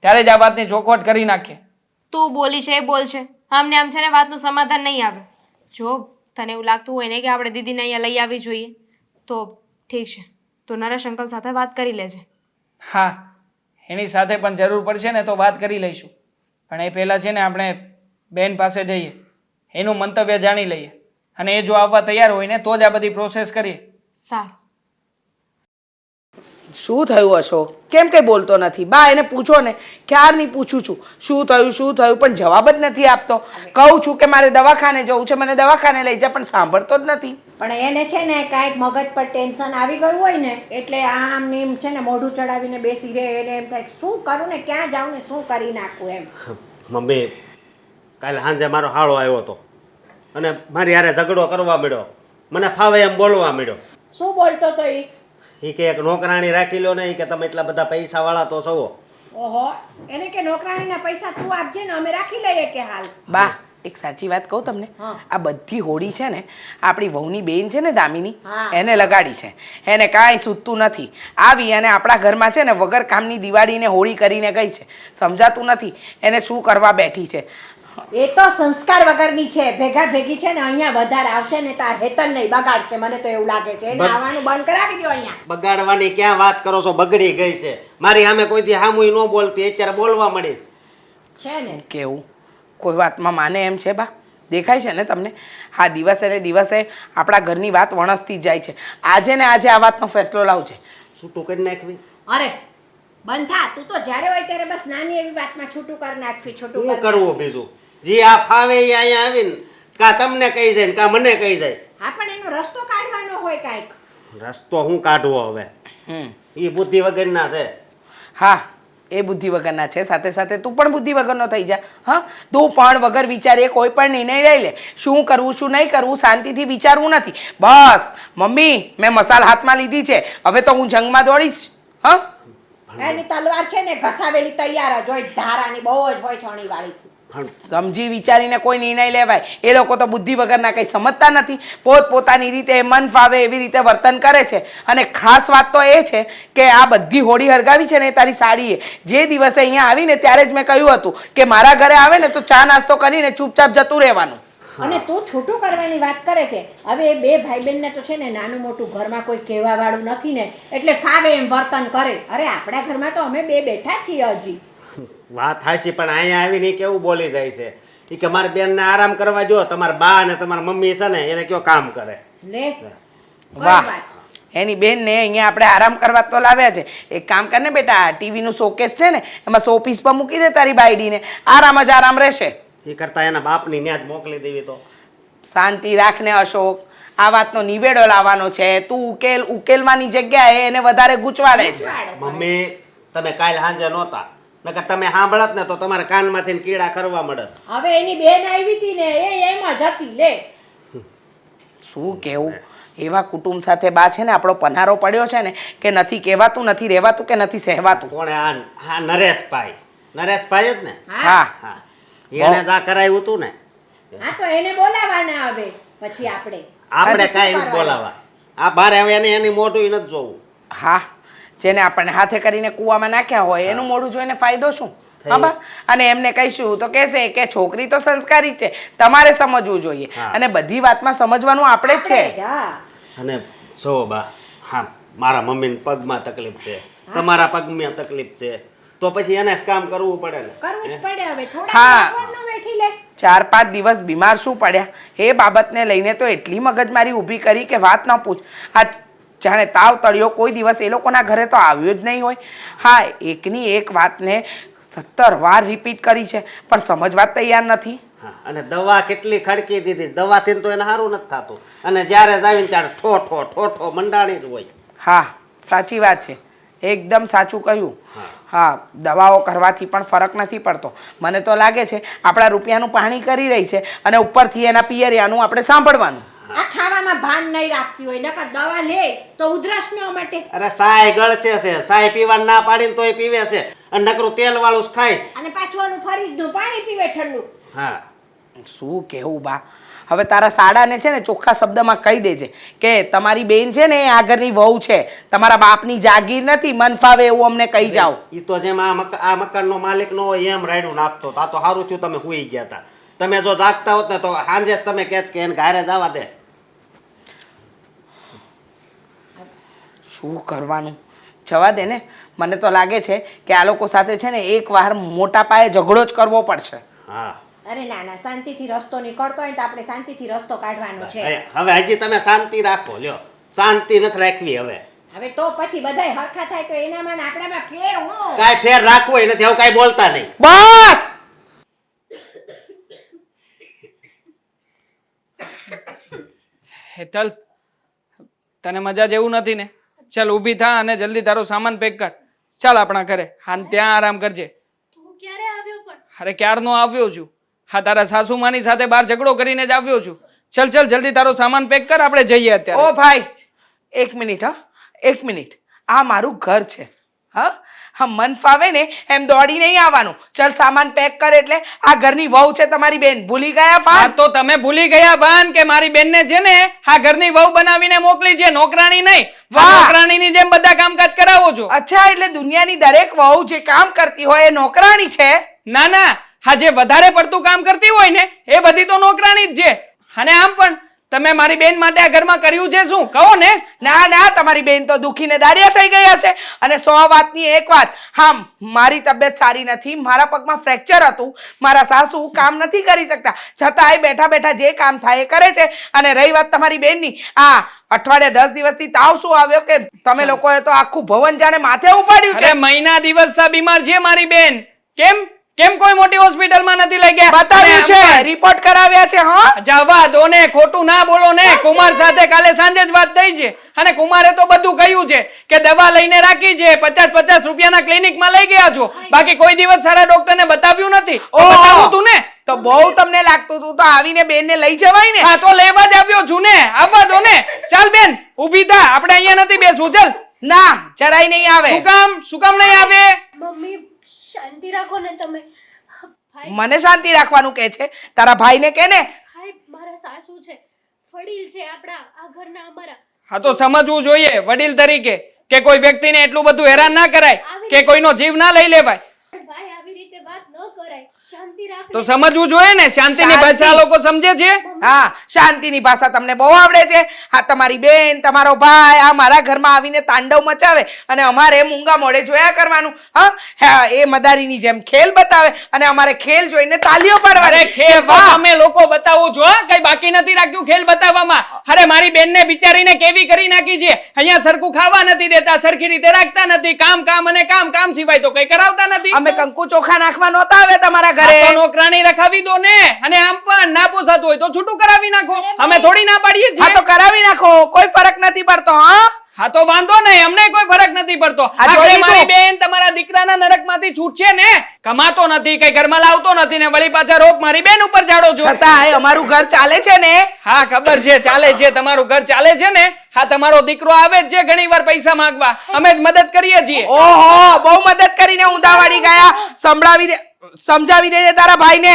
ત્યારે જ આ વાતની ચોખવટ કરી નાખીએ. તું બોલી છે એ બોલ છે, આમને આમ છે ને વાતનું સમાધાન નહીં આવે. જો તને એવું લાગતું હોય ને કે આપણે દીદીને અહીંયા લઈ આવવી જોઈએ તો ઠીક છે, તું નરેશ અંકલ સાથે વાત કરી લેજે. હા, એની સાથે પણ જરૂર પડશે ને તો વાત કરી લઈશું, પણ એ પહેલાં છે ને આપણે બેન પાસે જઈએ, એનું મંતવ્ય જાણી લઈએ, અને એ જો આવવા તૈયાર હોય ને તો જ આ બધી પ્રોસેસ કરીએ. સારું. શું થયું અશોક? કેમ કંઈ બોલતો નથી? બા એને પૂછો ને, ક્યારની પૂછું છું શું થયું, પણ જવાબ જ નથી આપતો. કહું છું કે મારે દવાખાને જવું છે, મને દવાખાને લઈ જા, પણ સાંભળતો જ નથી. પણ એને છે ને કાંઈક મગજ પર ટેન્શન આવી ગયું હોય ને એટલે આમ ને એમ છે ને મોઢું ચડાવીને બેસી રહે. એને એમ થાય શું કરું ને ક્યાં જાઉં ને શું કરી નાખું એમ. મમ્મી કાલે સાંજે મારો હાળો આવ્યો હતો અને મારી હારે ઝઘડો કરવા માંડ્યો, મને ફાવે એમ બોલવા માંડ્યો. શું બોલતો તો ઈ? એ કે એક નોકરાણી રાખી લો ને, ઈ કે તમે એટલા બધા પૈસા વાળા તો છો. ઓહો, એને કે નોકરાણીના પૈસા તું આપજે ને અમે રાખી લઈએ કે હાલ. બા એક સાચી વાત કહું તમને, હા. આ બધી હોળી છે ને આપણી વહુની બેન છે ને દામિની, હા. એને લગાડી છે. એને કાંઈ સૂતું નથી. આવી અને આપણા ઘરમાં છે ને વગર કામની દિવાળીને હોળી કરીને ગઈ છે. સમજાતું નથી એને શું કરવા બેઠી છે. એ તો સંસ્કાર વગરની છે. ભેગા ભેગી છે ને અહીંયા વધારે આવશે ને તો આ હેતલ નહીં બગાડશે. મને તો એવું લાગે છે. એને આવવાનું બંધ કરાવી દો અહીંયા. બગાડવાની ક્યાં વાત કરો છો? બગડી ગઈ છે. મારી સામે કોઈથી હામુય ન બોલતી, અત્યારે બોલવા મળીશ. છે ને કેવું કોઈ વાતમાં માને એમ છે બા? દેખાય છે ને તમને? હા, દિવસે ને દિવસે આપણા ઘરની વાત વણસતી જ જાય છે. આજે ને આજે આ વાતનો ફેસલો લાવજે. છૂટું કરી નાખવી. અરે બંધ થા. તું તો જ્યારે હોય ત્યારે બસ નાની એવી વાતમાં છૂટું કરી નાખવી. છૂટું શું કરી કરવું બીજું? જે આ ફાવે એ અહીંયા આવીને કા તમને કહી જાય ને કા મને કહી જાય. હા, પણ એનો રસ્તો કાઢવાનો હોય કાંઈક. રસ્તો હું કાઢવો હવે? એ બુદ્ધિ વગરના છે. હા, એ બુદ્ધિ વગરના છે. સાથે સાથે તું પણ બુદ્ધિ વગરનો થઈ જા. હા, તું પણ વગર વિચારે કોઈ પણ નિર્ણય લઈ લે. શું કરવું શું નહીં કરવું શાંતિથી વિચારવું નથી. બસ મમ્મી મેં મસાલ હાથમાં લીધી છે, હવે તો હું જંગમાં દોડીશ. હા, એની તલવાર છે ને ઘસાવેલી તૈયાર જ હોય. ધારાની બહુ જ હોય છોણી વાળી. સમજી વિચારીને કોઈ નિર્ણય લેવાય. એ લોકો તો બુદ્ધિ વગરના કંઈ સમજતા નથી. પોતપોતાની રીતે મન ફાવે એવી રીતે વર્તન કરે છે. અને ખાસ વાત તો એ છે કે આ બધી હોળી હળગાવી છે ને એ તારી સાડીએ. જે દિવસે અહીંયા આવીને ત્યારે જ મેં કહ્યું હતું કે મારા ઘરે આવે ને તો ચા નાસ્તો કરીને ચૂપચાપ જતું રહેવાનું. અને તું છૂટું કરવાની વાત કરે છે. હવે એ બે ભાઈ બહેનને તો છે ને નાનું મોટું ઘરમાં કોઈ કહેવા વાળું નથી ને એટલે ફાવે એમ વર્તન કરે. અરે આપણા ઘરમાં તો અમે બે બેઠા છીએ હજી. વાત હાચી, પણ અહીંયા આવીને ઈ કેવું બોલી જાય છે. ઈ કે મારી બેનને આરામ કરવા જો, તમારા બા અને તમારા મમ્મી છે ને એને કયો કામ કરે. લે વાહ, એની બેનને અહીંયા આપણે આરામ કરવા તો લાવ્યા છે. એક કામ કર ને બેટા, ટીવીનું શોકેસ છે ને એમાં શો પીસ પર મૂકી દે તારી બાયડીને. આરામ જ આરામ રહેશે. એ કરતા એના બાપની ન્યા જ મોકલી દેવી તો. શાંતિ રાખને અશોક, આ વાતનો નિવેડો લાવવાનો છે. તું ઉકેલવાની જગ્યાએ એને વધારે ગૂંચવાડે છે. મમ્મી તમે કાલ સાંજે નહોતા, નકર તમે સાંભળત ને તો તમારા કાનમાંથી કીડા કરવા મળત. હવે એની બેન આવી હતી ને એ એમાં જ હતી. લે શું કેવું? એવા કુટુંબ સાથે બા છે ને આપણો પનારો પડ્યો છે ને કે નથી કહેવાતું, નથી રહેવાતું કે નથી સહેવાતું. કોણે? હા નરેશભાઈ. નરેશભાઈ જ ને? હા, હા, એને જ આ કરાવ્યું હતું ને. હા, તો એને બોલાવાના હવે પછી આપણે કાંઈ નથી બોલાવા. આ બારે હવે એની મોઢું નથી જોવું. હા, જેને આપણને હાથે કરીને કૂવામાં નાખ્યા હોય એનું મોઢું જોઈને ફાયદો શું? હા બા, અને એમને કહીશું તો કહેશે કે છોકરી તો સંસ્કારી જ છે, તમારે સમજવું જોઈએ. અને બધી વાતમાં સમજવાનું આપણે જ છે. અને જો બા, હા મારા મમ્મીને પગમાં તકલીફ છે, તમારા પગમાં તકલીફ છે, તો પછી એને જ કામ કરવું પડે ને. કરવું જ પડે. હવે હા. થોડા બેઠી લે. 4-5 દિવસ બીમાર શું પડ્યા એ બાબતને લઈને તો એટલી મગજમારી ઊભી કરી કે વાત ન પૂછ. આ જાણે તાવ તળિયો કોઈ દિવસ એ લોકોના ઘરે તો આવ્યો જ નહીં હોય. હા, એકની એક વાતને 17 વાર રિપીટ કરી છે પણ સમજવા તૈયાર નથી. હા, અને દવા કેટલી ખડકી દીધી, દવાથી તો એને સારું નથી થતું. અને જ્યારે જ આવીને ત્યારે ઠો ઠો મંડાણી જ હોય. હા, સાચી વાત છે, એકદમ સાચું કહ્યું. હા, દવાઓ કરવાથી પણ ફરક નથી પડતો. મને તો લાગે છે આપણા રૂપિયાનું પાણી કરી રહી છે અને ઉપરથી એના પિયરિયાનું આપણે સાંભળવાનું. આ ખાવામાં ભાન નહીં રાખતી હોય નકર દવા લે તો ઉધરસ ન માટે. અરે સાય ગળશે છે, સાય પીવાનું ના પાડીને તોય પીવે છે, અને નકરું તેલ વાળું જ ખાઈશ. અને પાછું આનું ફરીજનું પાણી પીવે ઠંડુ. હા, શું કેવું બા? હવે તારા સાડાને છે ને ચોખ્ખા શબ્દમાં કહી દેજે કે તમારી બેન છે ને એ આગળની વહુ છે, તમારા બાપની જાગીર નથી. મન ફાવે એવું અમને કહી જાઓ. ઈ તો જેમ આ મકાનનો માલિક નો હોય એમ રાયડું નાખતો. આ તો સારું છું તમે સુઈ ગયા હતા. તમે જો જાગતા હોત ને તો સાંજે તમે કહેત કે એને ઘરે જવા દે. શું કરવાનું? જવા દે ને. મને તો લાગે છે કે આ લોકો સાથે છે ને એકવાર મોટા પાયે ઝઘડો જ કરવો પડશે. હા, અરે ના ના, શાંતિથી રસ્તો નીકળતો હોય તો આપણે શાંતિથી રસ્તો કાઢવાનો છે. હવે હજી તમે શાંતિ રાખો. લ્યો, શાંતિ નથી રાખવી હવે. હવે તો પછી બધાય હરખા થાય તો એનામાં ને આપણામાં ફેર હું કાંઈ ફેર રાખવો ય નથી, હવે કાંઈ બોલતા નહીં. બસ હેતલ, તને મજા જેવું નથી ને? ચાલ ઊભી થા અને જલ્દી તારો સામાન પેક કર. ચાલ આપણા ઘરે. હા ને ત્યાં આરામ કરજે. તું ક્યારે આવ્યો પણ? અરે ક્યારનો આવ્યો છું. હા તારા સાસુમાની સાથે બહાર ઝઘડો કરીને જ આવ્યો છું. ચલ ચલ જલ્દી તારો સામાન પેક કર, આપણે જઈએ અત્યારે. ઓ ભાઈ, એક મિનિટ, હા, એક મિનિટ. આ મારું ઘર છે. હા હા, મન ફાવે ને એમ દોડી નહીં આવવાનું. ચલ સામાન પેક કર. એટલે આ ઘરની વહુ છે તમારી બેન, ભૂલી ગયા હા ભાન? તો તમે ભૂલી ગયા ભાન કે મારી બેનને છે ને આ ઘરની વહુ બનાવીને મોકલી છે, નોકરાણી નહીં. વાહ! નોકરાણીની જેમ બધા કામકાજ કરાવો છો. અચ્છા, એટલે દુનિયાની દરેક વહુ જે કામ કરતી હોય એ નોકરાણી છે? ના ના, હા જે વધારે પડતું કામ કરતી હોય ને એ બધી તો નોકરાણી જ છે. અને આમ પણ તમે મારી બેન માટે આ ઘરમાં કર્યું છે શું કહો ને? ના ના, તમારી બેન તો દુખીને દારિયા થઈ ગયા છે. અને 100 વાતની એક વાત, હા, મારી તબિયત સારી નથી, મારા પગમાં ફ્રેક્ચર હતું, મારા સાસુ કામ નથી કરી શકતા, છતાંય બેઠા બેઠા જે કામ થાય એ કરે છે. અને રહી વાત તમારી બેનની, આ અઠવાડિયે 10 દિવસથી તાવ શું આવ્યો કે તમે લોકોએ તો આખું ભવન જાણે માથે ઉપાડ્યું છે. અરે મહિના દિવસથી બીમાર છે મારી બેન. કેમ કેમ કોઈ મોટી હોસ્પિટલમાં નથી લઈ ગયા? બતાવ્યું અને છે, આમ પણ રિપોર્ટ કરાવ્યા છે. હા, જવા દો ને, ખોટું ના બોલો ને. કુમાર સાથે કાલે સાંજે જ વાત થઈ છે અને કુમારે તો બધું કહ્યું છે કે દવા લઈને રાખી છે, 50-50 રૂપિયાના ક્લિનિકમાં લઈ ગયા છો, બાકી કોઈ દિવસ સારા ડોક્ટરને બતાવ્યું નથી. તો ઓહો! બતાવું તું ને. તો બહુ તમને લાગતું હતું તો આવીને બેનને લઈ જવાય ને. હા તો લેવા જ આવ્યો છું ને, આવવા દો ને. ચાલ બેન ઊભી થા, આપણે અહીંયા નથી બેસવું. ચાલ. ના, જરાય નહીં આવે. શું કામ નહીં આવે? મમ્મી શાંતિ રાખો ને તમે. ભાઈ મને શાંતિ રાખવાનું કે છે, તારા ભાઈને કે ને. ભાઈ મારા સાસુ છે, વડીલ છે આપણા આ ઘરના અમારા. હા તો સમજવું જોઈએ વડીલ તરીકે કે કોઈ વ્યક્તિને એટલું બધું હેરાન ના કરાય કે કોઈનો જીવ ના લઈ લેવાય. પણ ભાઈ આવી રીતે વાત ન કરાય. શાંતિ રાખ. તો સમજવું જોઈએ ને, શાંતિની શાંતિ. ભાષા આ લોકો સમજે છે. હા, શાંતિની ભાષા તમને બહુ આવડે છે. હા, તમારી બેન, તમારો ભાઈ આ મારા ઘરમાં આવીને તાંડવ મચાવે અને અમારે મૂંગા મોઢે જોયા કરવાનું. હા, એ મદારીની જેમ ખેલ બતાવે અને અમારે ખેલ જોઈને તાલીઓ અરે પાડવાની. ખેલ તો વાહ! તમે લોકો બતાવો છો, હા? કઈ બાકી નથી રાખ્યું ખેલ બતાવવામાં. અરે મારી બેનને બિચારીને કેવી કરી નાખી છે. અહીંયા સરખું ખાવા નથી દેતા, સરખી રીતે રાખતા નથી, કામ કામ અને કામ કામ સિવાય તો કઈ કરાવતા નથી. અમે કંકુ ચોખા નાખવા નહોતા આવે તમારા આ તો ઘરે. નોકરાણી રખાવી દો ને. અને આમ પણ ના પોસાતું હોય તો છૂટું કરાવી નાખો. અમે થોડી ના પાડીએ હા, તો છીએ. કરાવી નાખો, કોઈ ફરક નથી પડતો. હા, હા તો વાંધો નહીં, અમને કોઈ ફરક નથી પડતો. આ જોઈ આખરે લીધું? મારી બેન તમારા દીકરાના નરકમાંથી છૂટશે ને. કમાતો નથી, કઈ ઘરમાં લાવતો નથી ને વળી પાછા રોગ મારી બેન ઉપર ઝાડો છો. છતાંય અમારું ઘર ચાલે છે ને. હા ખબર છે, ચાલે છે, તમારું ઘર ચાલે છે ને. હા તમારો દીકરો આવે જ છે ઘણી વાર પૈસા માંગવા, અમે જ મદદ કરીએ છીએ. ઓહો, બહુ મદદ કરીને ઊંધા વાળી ગયા. સંભળાવી દે, સમજાવી દેજે તારા ભાઈને.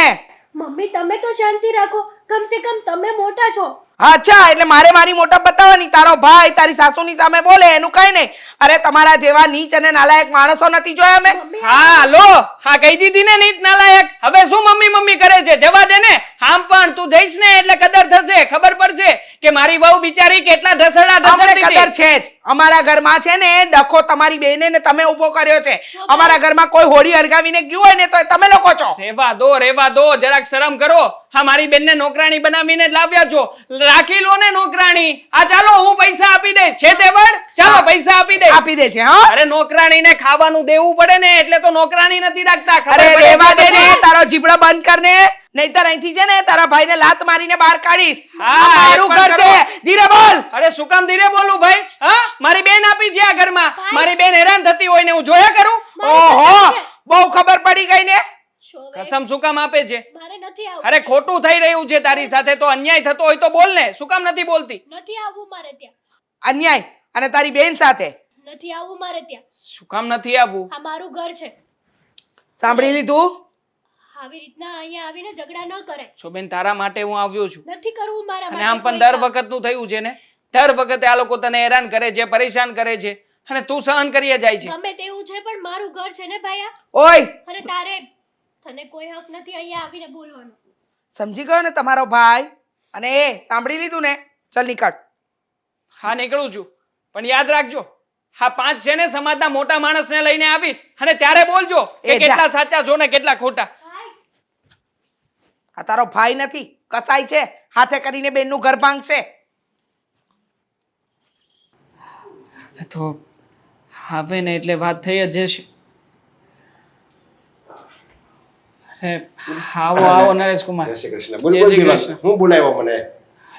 મમ્મી તમે તો શાંતિ રાખો. કમ સે કમ તમે મોટા છો. અચ્છા, એટલે મારે મારી મોટા બતાવવાની. તારો ભાઈ તારી સાસુની સામે બોલે એનું કઈ નહીં. અરે તમારા જેવા નીચ અને નાલાયક માણસો નથી જોયા મેં. હા લો, હા કહી દીધી ને નીત નાલાયક. હવે શું મમ્મી મમ્મી કરે છે, જવા દે ને. આમ પણ તું જઈશ ને એટલે કદર થશે, ખબર પડશે કે મારી વહુ બિચારી કેટલા ઢસડા અમને ઢસડતી કદર હતી. છે જ. અમારા ઘરમાં છે ને ડખો તમારી બેને ને તમે ઊભો કર્યો છે. અમારા ઘરમાં કોઈ હોળી હરગાવીને ગયું હોય ને તો તમે લોકો છો. રેવા દો, જરાક શરમ કરો. હા મારી બેનને નોકરાણી બનાવીને જ લાવ્યા છો, રાખી લો ને નોકરાણી. આ ચાલો હું પૈસા આપી દઈશ. છે તે બળ? ચાલો પૈસા આપી દઈશ. આપી દે છે. હા, અરે નોકરાણીને ખાવાનું દેવું પડે ને એટલે તો નોકરાણી નથી રાખતા. ખબર અરે પડે રેવા છે દે ને, તમને? તારો જીબડો બંધ કર ને, નહીંતર અહીંથી છે ને તારા ભાઈને લાત મારીને બહાર કાઢીશ. હા, આ મારું એક પણ ઘર છે, ધીરે બોલ. અરે શું કામ ધીરે બોલું ભાઈ? હા મારી બેન આપી છે આ ઘરમાં. મારી બેન હેરાન થતી હોય ને હું જોયા કરું. ઓહો, બહુ ખબર પડી ગઈ ને. કસમ શું કામ આપે છે? મારે નથી આવવું. અરે ખોટું થઈ રહ્યું છે તારી સાથે, તો અન્યાય થતો હોય તો બોલ ને. શું કામ નથી બોલતી? નથી આવવું મારે ત્યાં. અન્યાય અને તારી બેન સાથે. નથી આવવું મારે ત્યાં. શું કામ નથી આવવું? આ મારું ઘર છે. સાંભળી લીધું? આવી રીતના અહીંયા આવીને ઝઘડા ન કરે. છો બેન, તારા માટે હું આવ્યો છું. નથી કરવું મારા અને માટે આમ પણ કોઈ દર કામ. વખતનું થયું છે ને, દર વખતે આ લોકો તને હેરાન કરે છે, પરેશાન કરે છે અને તું સહન કરીએ જાય છે. ગમે તેવું છે પણ મારું ઘર છે ને ભાયા. ઓય, અને તારે તને કોઈ હક નથી અહીંયા આવીને બોલવાનો. સમજી ગયો ને તમારો ભાઈ? અને એ સાંભળી લીધું ને? ચલ નીકળ. હા નીકળું છું, પણ યાદ રાખજો હા 5 છે ને સમાજના મોટા માણસને લઈને આવીશ અને ત્યારે બોલજો કે એ જા. કેટલા સાચા છો ને કેટલા ખોટા. આ તારો ભાઈ નથી, કસાઈ છે, હાથે કરીને બેનનું ઘર ભાંગશે. તો આવે ને એટલે વાત થઈ જ જશે. અરે આવો આવો નરેશ કુમાર. જય શ્રી કૃષ્ણ. જય બોલ બોલ શ્રી દીવાન. કૃષ્ણ. હું બોલાવ્યો મને?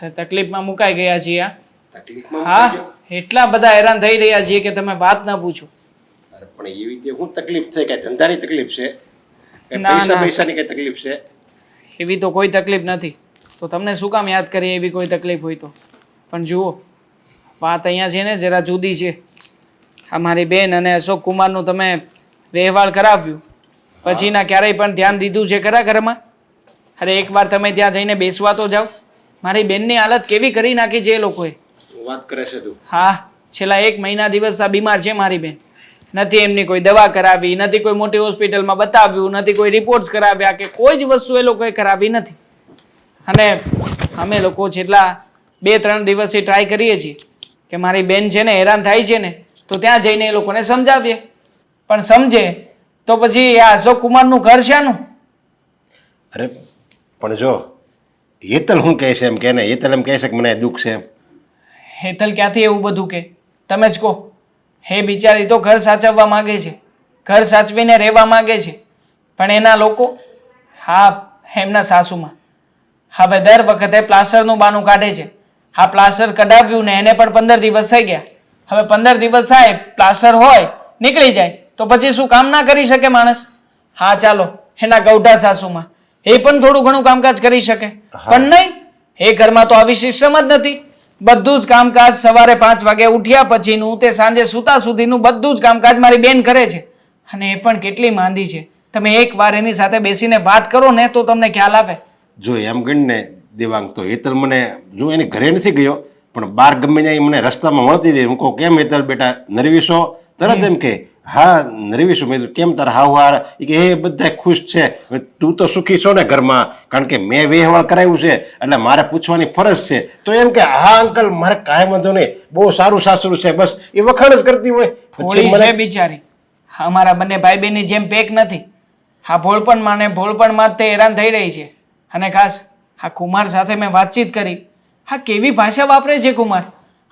અરે તકલીફમાં મુકાઈ ગયા છીએ આ. તકલીફમાં હા મૂકી ગયો? એટલા બધા હેરાન થઈ રહ્યા છીએ કે તમે વાત ના પૂછો. અરે પણ એવી રીતે હું તકલીફ છે? કઈ ધંધાની તકલીફ છે? કઈ ના, પૈસા ના. પૈસાની કઈ તકલીફ છે? એવી તો કોઈ તકલીફ નથી. તો તમને શું કામ યાદ કરીએ એવી કોઈ તકલીફ હોય તો? પણ જુઓ વાત અહીંયા છે ને જરા જુદી છે. આ મારી બેન અને અશોક કુમારનું તમે વ્યવહાર કરાવ્યું પછીના ક્યારેય પણ ધ્યાન દીધું છે ખરા ઘરમાં? અરે એકવાર તમે ત્યાં જઈને બેસવા તો જાઓ. મારી બેનની હાલત કેવી કરી નાખી છે એ લોકોએ. શું વાત કરે છે તું? હા છેલ્લા 1 મહિના દિવસ આ બીમાર છે મારી બેન. નથી એમની કોઈ દવા કરાવી, નથી કોઈ મોટી હોસ્પિટલમાં બતાવ્યું, નથી કોઈ રિપોર્ટ્સ કરાવ્યા કે કોઈ જ વસ્તુ એ લોકોએ કરાવી નથી. અને અમે લોકો છેલ્લા 2-3 દિવસથી ટ્રાય કરીએ છીએ કે મારી બેન છે ને હેરાન થાય છે ને તો ત્યાં જઈને એ લોકોને સમજાવીએ. પણ સમજે તો પછી આ અશોક કુમારનું ઘર શાનું? અરે પણ જો હેતલ શું કહે છે એમ કે ને, હેતલ એમ કહે છે કે મને દુઃખ છે એમ. હેતલ ક્યાંથી એવું બધું કે? તમે જ કહો. હે બિચારી તો ઘર સાચવવા માંગે છે, ઘર સાચવીને રહેવા માંગે છે, પણ એના લોકો, હા એમના સાસુમાં હવે દર વખતે પ્લાસ્ટરનું બાનું કાઢે છે. આ પ્લાસ્ટર કઢાવ્યું ને એને પણ 15 દિવસ થઈ ગયા. હવે 15 દિવસ થાય પ્લાસ્ટર હોય નીકળી જાય તો પછી શું કામ ના કરી શકે માણસ? હા ચાલો એના ગૌઢા સાસુમાં એ પણ થોડું ઘણું કામકાજ કરી શકે, પણ નહીં, એ ઘરમાં તો આવી સિસ્ટમ જ નથી. બધું જ કામકાજ સવારે 5 વાગે ઉઠ્યા પછીનું તે સાંજે સૂતા સુધીનું બધું જ કામકાજ મારી બેન કરે છે. અને એ પણ કેટલી માંદી છે. તમે એકવાર એની સાથે બેસીને વાત કરો ને તો તમને ખ્યાલ આવે. જો એમ ગણ ને દેવાંગ, તો હેતલ મને જો એની ઘરે નથી ગયો પણ બહાર ગમે ત્યાં ઈ મને રસ્તામાં મળતી હતી. હું કહું કેમ હેતલ બેટા નરવીશો? તરત એમ કે હા નરવીશું. મેં કીધું કેમ તારા હાવહાર? એ કે એ બધા ખુશ છે, તું તો સુખી છો ને ઘરમાં, કારણ કે મેં વેહવાળ કરાવ્યું છે એટલે મારે પૂછવાની ફરજ છે. તો એમ કે હા અંકલ મારે કાંઈ વાંધો નહીં, બહુ સારું સાસરું છે, બસ એ વખાણ જ કરતી હોય. પછી ભોળી મને છે બિચારી. અમારા બંને ભાઈ બહેનની જેમ પેક નથી. હા ભોળપણમાં ને ભોળપણમાં જ તે હેરાન થઈ રહી છે. અને ખાસ આ કુમાર સાથે મેં વાતચીત કરી. હા કેવી ભાષા વાપરે છે કુમાર.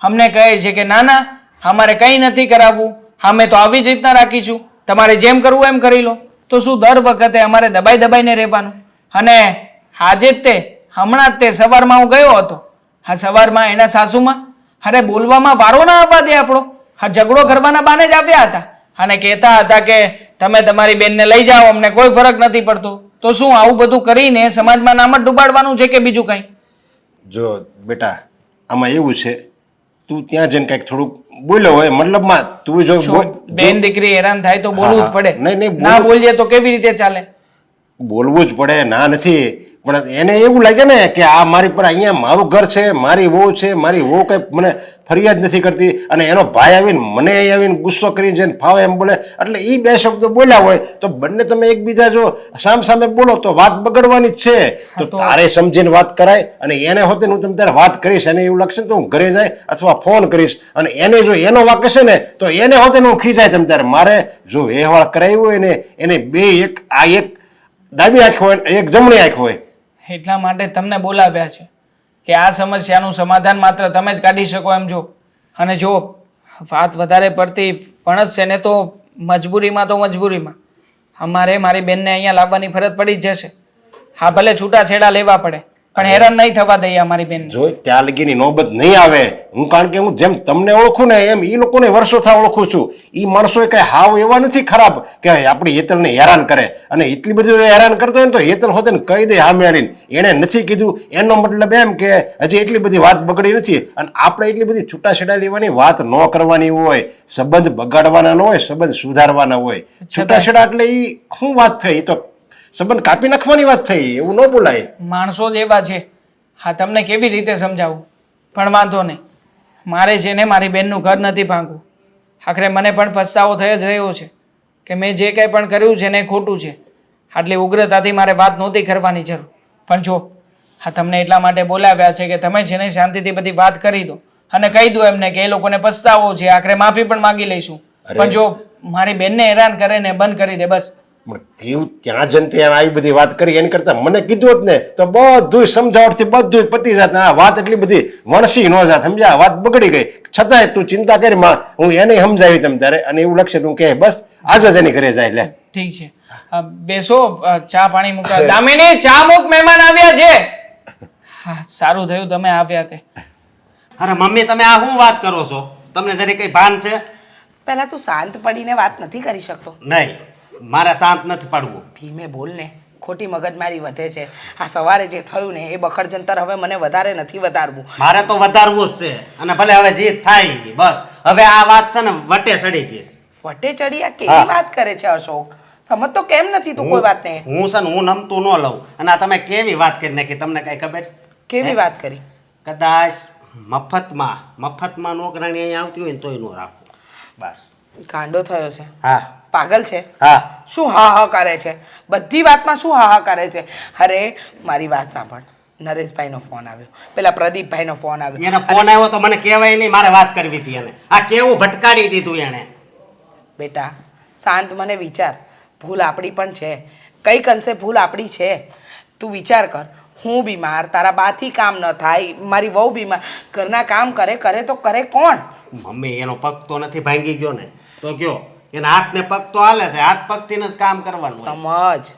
અમને કહે છે કે ના ના અમારે કંઈ નથી કરાવવું, અમે તો આવી જ રીતના રાખીશું, તમારે જેમ કરવું એમ કરી લો. તો શું દર વખતે અમારે દબાઈ દબાઈને રહેવાનું? અને આજે જ તે હમણાં જ તે સવારમાં હું ગયો હતો. હા સવારમાં એના સાસુમાં અરે બોલવામાં વારો ના આવવા દે આપણો. હા ઝઘડો કરવાના બાને જ આવ્યા હતા અને કહેતા હતા કે તમે તમારી બેનને લઈ જાઓ, અમને કોઈ ફરક નથી પડતો. તો શું આવું બધું કરીને સમાજમાં નામ જ ડૂબાડવાનું છે કે બીજું કંઈ? જો બેટા આમાં એવું છે, તું ત્યાં જઈને કંઈક થોડુંક બોલ્યો હોય મતલબમાં તું જો બેન દીકરી હેરાન થાય તો બોલવું જ હા, પડે. નહીં, નહીં, ના બોલીએ તો કેવી રીતે ચાલે? બોલવું જ પડે, ના નથી, પણ એને એવું લાગે ને કે આ મારી પર અહીંયા મારું ઘર છે, મારી વહુ છે, મારી વહુ કંઈ મને ફરિયાદ નથી કરતી અને એનો ભાઈ આવીને મને અહીં આવીને ગુસ્સો કરી જઈને ફાવે એમ બોલે, એટલે એ 2 શબ્દો બોલ્યા હોય તો બંને તમે એકબીજા જો સામ સામે બોલો તો વાત બગડવાની જ છે. તો તારે સમજીને વાત કરાય અને એને હોતે હું તમે ત્યારે વાત કરીશ, અને એવું લાગશે ને તો હું ઘરે જાય અથવા ફોન કરીશ, અને એને જો એનો વાક હશે ને તો એને હોતે હું ખીજાય તમે ત્યારે. મારે જો વ્યવહાર કરાવ્યો હોય ને એને 2 એક આ એક ડાબી આંખ હોય એક જમણી આંખ હોય. એટલા માટે તમને બોલાવ્યા છે કે આ સમસ્યાનું સમાધાન માત્ર તમે જ કાઢી શકો એમ જો. અને જો વાત વધારે પડતી ભણશે ને તો મજબૂરીમાં અમારે મારી બેનને અહીંયા લાવવાની ફરજ પડી જ જશે. હા ભલે છૂટાછેડા લેવા પડે પણ હેરાન નહીં થવા દઈએ અમારી બેનને. જો ત્યાં લગીની નોબત નહીં આવે. હું કારણ કે હું જેમ તમને ઓળખું ને એમ એ લોકોને વર્ષોથી ઓળખું છું. એ માણસો કઈ હાવ એવા નથી ખરાબ કે આપણી હેતલને હેરાન કરે, અને એટલી બધી હેરાન કરતો હોય ને તો હેતલ હોતે ને કહી દે સામે આવીને. એને નથી કીધું એનો મતલબ એમ કે હજી એટલી બધી વાત બગડી નથી, અને આપણે એટલી બધી છૂટાછેડા લેવાની વાત ન કરવાની હોય, સંબંધ બગાડવાના ન હોય, સંબંધ સુધારવાના હોય. છૂટાછેડા એટલે એ શું વાત થઈ? એ તો સંબંધ કાપી નાખવાની વાત થઈ, એવું ન બોલાય. માણસો જ એવા છે. હા તમને કેવી રીતે સમજાવું? પણ વાંધો નહીં, મારે છે ને મારી બેનનું ઘર નથી ભાંગવું. આખરે મને પણ પછતાવો થઈ જ રહ્યો છે કે મેં જે કંઈ પણ કર્યું છે ને એ ખોટું છે. આટલી ઉગ્રતાથી મારે વાત નહોતી કરવાની જરૂર, પણ જો હા તમને એટલા માટે બોલાવ્યા છે કે તમે છે ને શાંતિથી બધી વાત કરી દો અને કહી દો એમને કે એ લોકોને પછતાવો છે, આખરે માફી પણ માંગી લઈશું. પણ જો મારી બેનને હેરાન કરે ને બંધ કરી દે બસ. પણ તેવું ત્યાં જઈને ત્યાં આવી બધી વાત કરી એની કરતા મને કીધું હોત ને તો બધું સમજાવટથી બધું પતી જાત. આ વાત એટલી બધી વણસી ન જાત, સમજ્યા? વાત બગડી ગઈ. છતાંય તું ચિંતા કરી માં, હું એને સમજાવી તમ તારે, અને એવું લખશે તું કે બસ આજ જ એની ઘરે જાય. લે ઠીક છે, બેસો, ચા પાણી મૂકા. દામિની, ચા મૂક, મહેમાન આવ્યા છે. હા, સારું થયું તમે આવ્યા તે. અરે મમ્મી, તમે આ શું વાત કરો છો? તમને જરી કઈ ભાન છે? પહેલા તું શાંત પડીને વાત નથી કરી શકતો? નહીં, મારે શાંત નથી પડવું. ધીમે બોલ ને, ખોટી મગજમારી વધે છે. આ સવારે જે થયું ને એ બખડજંતર હવે મને વધારે નથી વધારવું. મારે તો વધારવું જ છે, અને ભલે હવે જે થાય ઈ. બસ હવે આ વાત છે ને વટે ચડી ગઈ છે. વટે ચડી આ કેવી વાત કરે છે અશોક? સમજતો કેમ નથી તું કોઈ વાતને? હું છે ને હું નમતું ન લઉં, અને આ તમે કેવી વાત કરી નાખી, તમને કઈ ખબર છે? કેવી વાત કરી? કદાચ મફતમાં નોકરાણી અહીંયા આવતી હોય ને તોય ન રાખવું. બસ. ગાંડો થયો છે? હા. પાગલ છે? હા. શું હા હા કરે છે? બધી વાતમાં શું હા હા કરે છે? અરે મારી વાત સાંભળ, નરેશભાઈનો ફોન આવ્યો, પેલા પ્રદીપભાઈનો ફોન આવ્યો. એને ફોન આવ્યો તો મને કહેવાય નહીં, મારે વાત કરવી હતી એને. આ કેવું ભટકાડી દીધું એને. બેટા શાંત મને વિચાર, ભૂલ આપણી પણ છે, કઈક અંશે ભૂલ આપણી છે. તું વિચાર કર, હું બીમાર, તારા બાથી કામ ન થાય, મારી વહુ બીમાર, ઘરના કામ કરે તો કરે કોણ? મમ્મી, એનો પગ તો નથી ભાંગી ગયો ને, તો કયો એના હાથ ને પગ તો હાલે છે, હાથ પગથી જ કામ કરવાનું હોય. સમજ,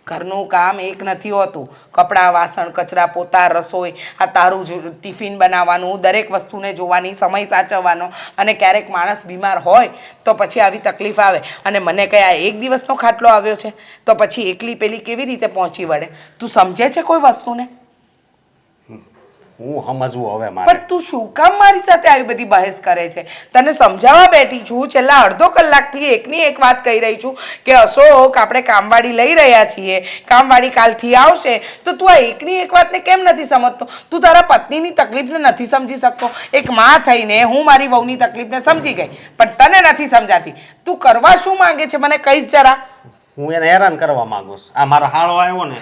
ઘરનું કામ એક નથી હોતું. કપડાં, વાસણ, કચરા, પોતા, રસોઈ, આ તારું ટિફિન બનાવવાનું, દરેક વસ્તુને જોવાની, સમય સાચવવાનો, અને ક્યારેક માણસ બીમાર હોય તો પછી આવી તકલીફ આવે. અને મને કઈ આ એક દિવસનો ખાટલો આવ્યો છે તો પછી એકલી પેલી કેવી રીતે પહોંચી વળે? તું સમજે છે કોઈ વસ્તુને? હું સમજવું હવે મારે. પણ તું શું કામ મારી સાથે આવી બધી બહેસ કરે છે? તને સમજાવવા બેઠી છું, છેલ્લા અડધો કલાકથી એકની એક વાત કહી રહી છું કે અશોક, આપણે કામવાળી લઈ રહ્યા છીએ, કામવાળી કાલથી આવશે. તો તું આ એકની એક વાતને કેમ નથી સમજતો? તું તારા પત્નીની તકલીફને નથી સમજી શકતો? એક માં થઈને હું મારી વહુની તકલીફને સમજી ગઈ, પણ તને નથી સમજાતી. તું કરવા શું માંગે છે મને કહીશ જરા? હું એને હેરાન કરવા માંગુ છું. આ મારો હાળો આવ્યો ને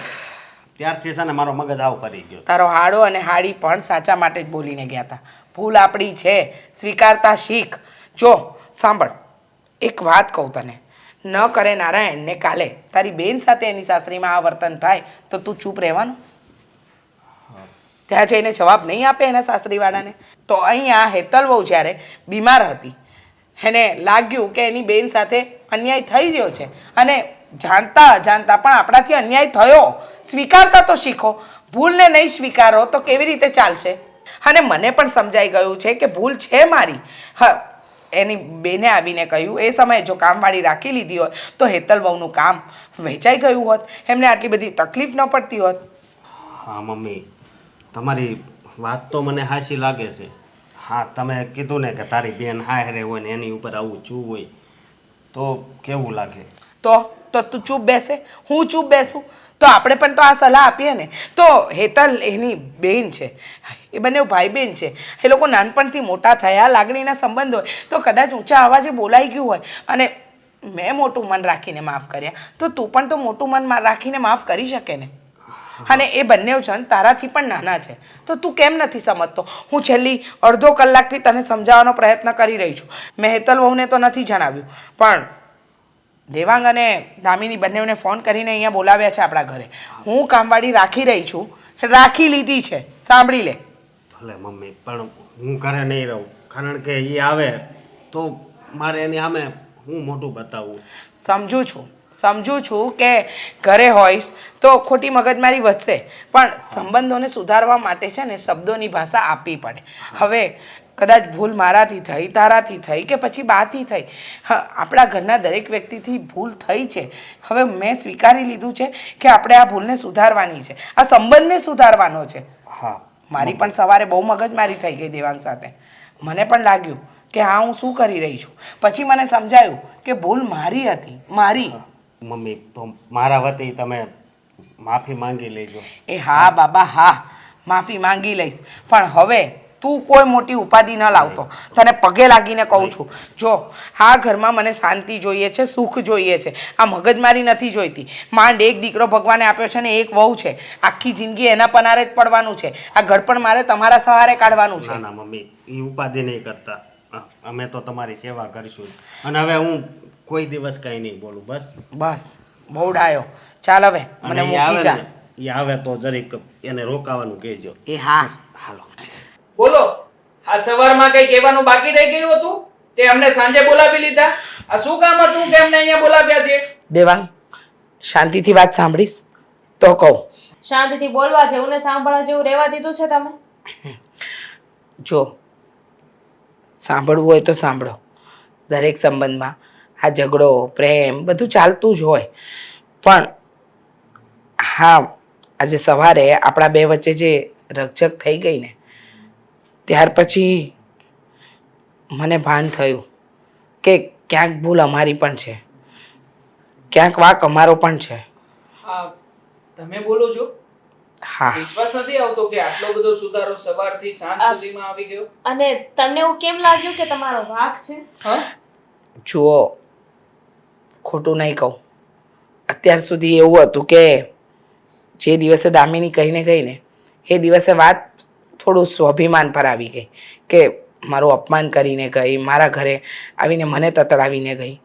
ત્યારથી છે ને મારો મગજ આવ કરી ગયો. તારો હાડો અને હાડી પણ સાચા માટે જ બોલીને ગયા હતા. ભૂલ આપણી છે, સ્વીકારતા શીખ. જો સાંભળ, એક વાત કહું તને, ન કરે નારાયણને કાલે તારી બેન સાથે એની સાસરીમાં આ વર્તન થાય તો તું ચૂપ રહેવાનું? ત્યાં જઈને જવાબ નહીં આપે એના સાસરીવાળાને? તો અહીંયા હેતલ વહુ જ્યારે બીમાર હતી, એને લાગ્યું કે એની બેન સાથે અન્યાય થઈ રહ્યો છે, અને જાણતા અજાણતા પણ આપણાથી અન્યાય થયો, સ્વીકારતા તો શીખો. ભૂલને નહીં સ્વીકારો તો કેવી રીતે ચાલશે? અને મને પણ સમજાઈ ગયું છે કે ભૂલ છે મારી. હા, એની બેને આવીને કહ્યું એ સમયે જો કામવાળી રાખી લીધી હોત તો હેતલ વહુનું કામ વેચાઈ ગયું હોત, એમને આટલી બધી તકલીફ ન પડતી હોત. હા મમ્મી, તમારી વાત તો મને હાચી લાગે છે. હા, તમે કીધું ને કે તારી બેન હારે હોય ને એની ઉપર આવું ચૂ હોય તો કેવું લાગે? તો તું ચૂપ બેસે, હું ચૂપ બેસું? તો આપણે પણ તો આ સલાહ આપીએ ને. તો હેતલ એની બેન છે, એ બંને ભાઈ બેન છે, એ લોકો નાનપણથી મોટા થયા, લાગણીના સંબંધ હોય તો કદાચ ઊંચા અવાજે બોલાઈ ગયું હોય અને મેં મોટું મન રાખીને માફ કર્યા, તો તું પણ તો મોટું મન રાખીને માફ કરી શકે ને. અને એ બંને જણ તારાથી પણ નાના છે, તો તું કેમ નથી સમજતો? હું છેલ્લી અડધો કલાકથી તને સમજાવવાનો પ્રયત્ન કરી રહી છું. મેં હેતલ વહુને તો નથી જણાવ્યું, પણ દેવાંગ અને દામિની બંનેને ફોન કરીને અહીંયા બોલાવ્યા છે આપણા ઘરે. હું કામવાળી રાખી રહી છું, રાખી લીધી છે, સાંભળી લે. ભલે મમ્મી, પણ હું ઘરે નહીં રહું, કારણ કે એ આવે તો મારે એની સામે હું મોટું બતાવું. સમજું છું કે ઘરે હોઈશ તો ખોટી મગજમારી વધશે, પણ સંબંધોને સુધારવા માટે છે ને શબ્દોની ભાષા આપવી પડે. હવે કદાચ ભૂલ મારાથી થઈ, તારાથી થઈ કે પછી બાથી થઈ, હા, આપણા ઘરના દરેક વ્યક્તિથી ભૂલ થઈ છે. હવે મેં સ્વીકારી લીધું છે કે આપણે આ ભૂલને સુધારવાની છે, આ સંબંધને સુધારવાનો છે. હા, મારી પણ સવારે બહુ મગજમારી થઈ ગઈ દેવાંગ સાથે. મને પણ લાગ્યું કે હા, હું શું કરી રહી છું. પછી મને સમજાયું કે ભૂલ મારી હતી, મારી. મમ્મી, તો મારા વતી તમે માફી માંગી લેજો. એ હા બાબા, હા, માફી માંગી લઈશ, પણ હવે તું કોઈ મોટી ઉપાધિ ન લાવતો. તને પગે લાગીને કહું છું, જો આ ઘરમાં મને શાંતિ જોઈએ છે, સુખ જોઈએ છે, આ મગજમારી નથી જોઈતી. માંડ એક દીકરો ભગવાને આપ્યો છે ને એક વહુ છે, આખી જિંદગી એના પનારે જ પડવાનું છે. આ ઘડપણ મારે તમારા સહારે કાઢવાનું છે. ના મમ્મી, એ ઉપાધિ નહીં કરતા, અમે તો તમારી સેવા કરીશું. અને હવે હું કોઈ દિવસ કંઈ નહીં બોલું. બસ બહુ ડાયો. ચાલ હવે મને અને એ મૂકી આવે જા. ને, એ આવે તો જરીક એને રોકાવાનું કહેજો. એ હા. હાલો. બોલો આ સવારમાં કઈ કહેવાનું બાકી રહી ગયું હતું તે અમને સાંજે બોલાવી લીધા. આ શું કામ હતું કે અમને અહીંયા બોલાવ્યા છે? દેવાંગ, શાંતિથી વાત સાંભળીશ તો કહું. શાંતિથી બોલવા જેવું ને સાંભળવા જેવું રહેવા દીધું છે તમે. જો સાંભળવું હોય તો સાંભળો. દરેક સંબંધમાં આ ઝઘડો પ્રેમ બધું ચાલતું જ હોય, પણ હા આજે સવારે આપણા બે વચ્ચે જે રકઝક થઈ ગઈ ને ત્યાર પછી મને ભાન થયું કે ક્યાંક ભૂલ અમારી પણ છે, ક્યાંક વાંક અમારો પણ છે. હા તમે બોલો છો? હા વિશ્વાસ નથી આવતો કે આટલો બધો સુધારો સવારથી સાંજ સુધીમાં આવી ગયો. અને તમને એવું કેમ લાગ્યું કે તમારો વાંક છે? હા જુઓ, ખોટું નહીં કહું, અત્યાર સુધી એવું હતું કે જે દિવસે દામિની કહીને ગઈ ને એ દિવસે વાત થોડું સ્વાભિમાન પર આવી ગઈ કે મારું અપમાન કરીને ગઈ, મારા ઘરે આવીને મને તતડાવીને ગઈ.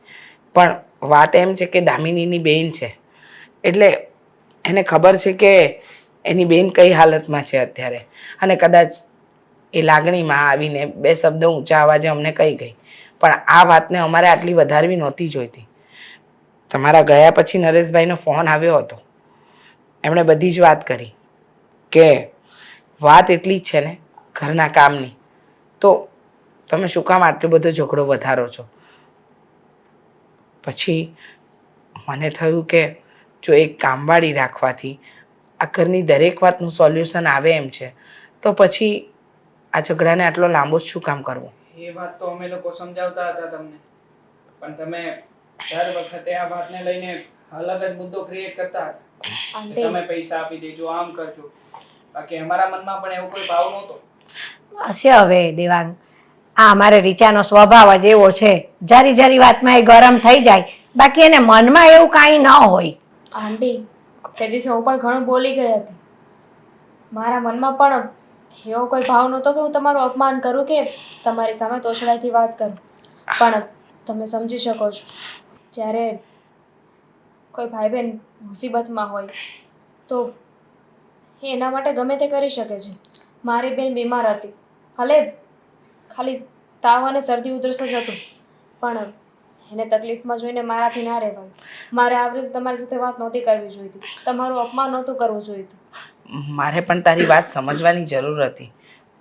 પણ વાત એમ છે કે દામિનીની બેન છે એટલે એને ખબર છે કે એની બેન કઈ હાલતમાં છે અત્યારે, અને કદાચ એ લાગણીમાં આવીને બે શબ્દ ઊંચા અવાજે અમને કહી ગઈ. પણ આ વાતને અમારે આટલી વધારવી નહોતી જોઈતી. તમારા ગયા પછી નરેશભાઈનો ફોન આવ્યો હતો. એમણે બધી જ વાત કરી કે વાત એટલી જ છે ને ઘરના કામની, તો તમે શું કામ આટલો બધો ઝઘડો વધારો છો? પછી મને થયું કે જો એક કામવાળી રાખવાથી આ ઘરની દરેક વાતનું સોલ્યુશન આવે એમ છે તો પછી આ ઝઘડાને આટલો લાંબો શું કામ કરવો? એ વાત તો અમે લોકો સમજાવતા હતા તમને, પણ તમે દર વખતે આ વાતને લઈને અલગ જ મુદ્દો ક્રિએટ કરતા હતા કે આંટી તમે પૈસા આપી દેજો, આમ કરજો. બાકી અમારા મનમાં પણ એવો કોઈ ભાવ નહોતો. હશે હવે દેવાંગ, આ અમારે રીચાનો સ્વભાવ જ એવો છે, જારી જારી વાતમાં એ ગરમ થઈ જાય, બાકી એને મનમાં એવું કાંઈ ન હોય. આંટી તે દિવસે હું પણ ઘણું બોલી ગઈ હતી. મારા મનમાં પણ એવો કોઈ ભાવ નહોતો કે હું તમારું અપમાન કરું કે તમારી સામે તોછડાઈથી વાત કરું. પણ તમે સમજી શકો છો જ્યારે કોઈ ભાઈ બહેન મુસીબતમાં હોય તો એ એના માટે ગમે તે કરી શકે છે. મારી બેન બીમાર હતી, ભલે ખાલી તાવ અને શરદી ઉધરસ જ હતું, પણ એને તકલીફમાં જોઈને મારાથી ના રહેવાયું. મારે આવી રીતે તમારી સાથે વાત નહોતી કરવી જોઈતી, તમારું અપમાન નહોતું કરવું જોઈતું. મારે પણ તારી વાત સમજવાની જરૂર હતી.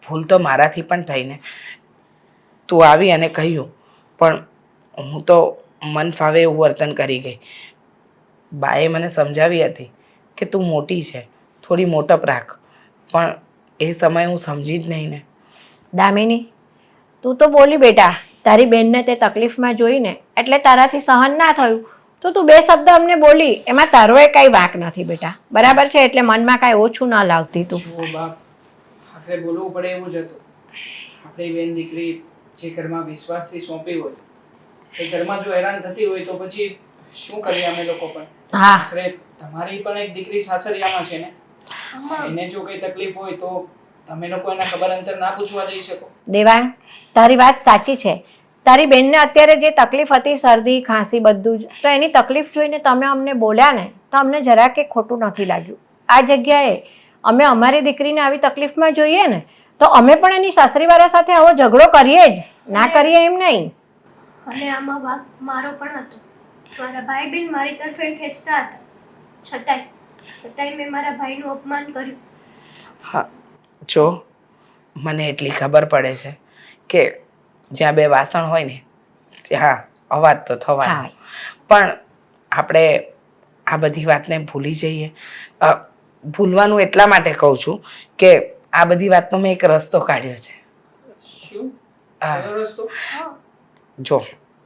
ભૂલ તો મારાથી પણ થઈને તું આવી અને કહ્યું, પણ હું તો મન ફાવે એવું વર્તન કરી ગઈ. બાએ મને સમજાવી હતી કે તું મોટી છે, થોડી મોટપ રાખ, પણ એ સમયે હું સમજી જ નહીં ને. દામિની, તું તો બોલી બેટા, તારી બેનને તે તકલીફમાં જોઈને એટલે તારાથી સહન ના થયું તો તું બે શબ્દ અમને બોલી, એમાં તારો એ કાંઈ વાંક નથી બેટા, બરાબર છે? એટલે મનમાં કાંઈ ઓછું ન લાવતી તું. જુઓ બાપ, આપણે બોલવું પડે એવું જ હતું. આપણી બેન દીકરી જે ઘરમાં વિશ્વાસથી સોંપી હોય એ ઘરમાં જો હેરાન થતી હોય તો પછી શું કરીએ અમે લોકો પણ? હા આપણે તમારી પણ એક દીકરી સાસરિયામાં છે ને, એને જો કઈ તકલીફ હોય તો તમે લોકો એના ખબર અંતર ના પૂછવા જઈ શકો? દેવાંગ, તારી વાત સાચી છે. તારી બેનને અત્યારે જે તકલીફ હતી, શરદી ખાંસી બધું જ, તો એની તકલીફ જોઈને તમે અમને બોલ્યા ને તો અમને જરા કે ખોટું નથી લાગ્યું. આ જગ્યાએ અમે અમારી દીકરીને આવી તકલીફમાં જોઈએ ને તો અમે પણ એની સાસરીવાળા સાથે આવો ઝઘડો કરીએ જ, ના કરીએ એમ નહીં. અને આમાં વાંક મારો પણ હતો. મારા ભાઈ બહેન મારી તરફેણ ખેંચતા હતા, છતાંય મેં મારા ભાઈનું અપમાન કર્યું. હા જો, મને એટલી ખબર પડે છે કે જ્યાં બે વાસણ હોય ને ત્યાં અવાજ તો થવાનો, પણ આપણે આ બધી વાતને ભૂલી જઈએ. ભૂલવાનું એટલા માટે કહું છું કે આ બધી વાતનો મેં એક રસ્તો કાઢ્યો છે. શું હા. કયો રસ્તો? જો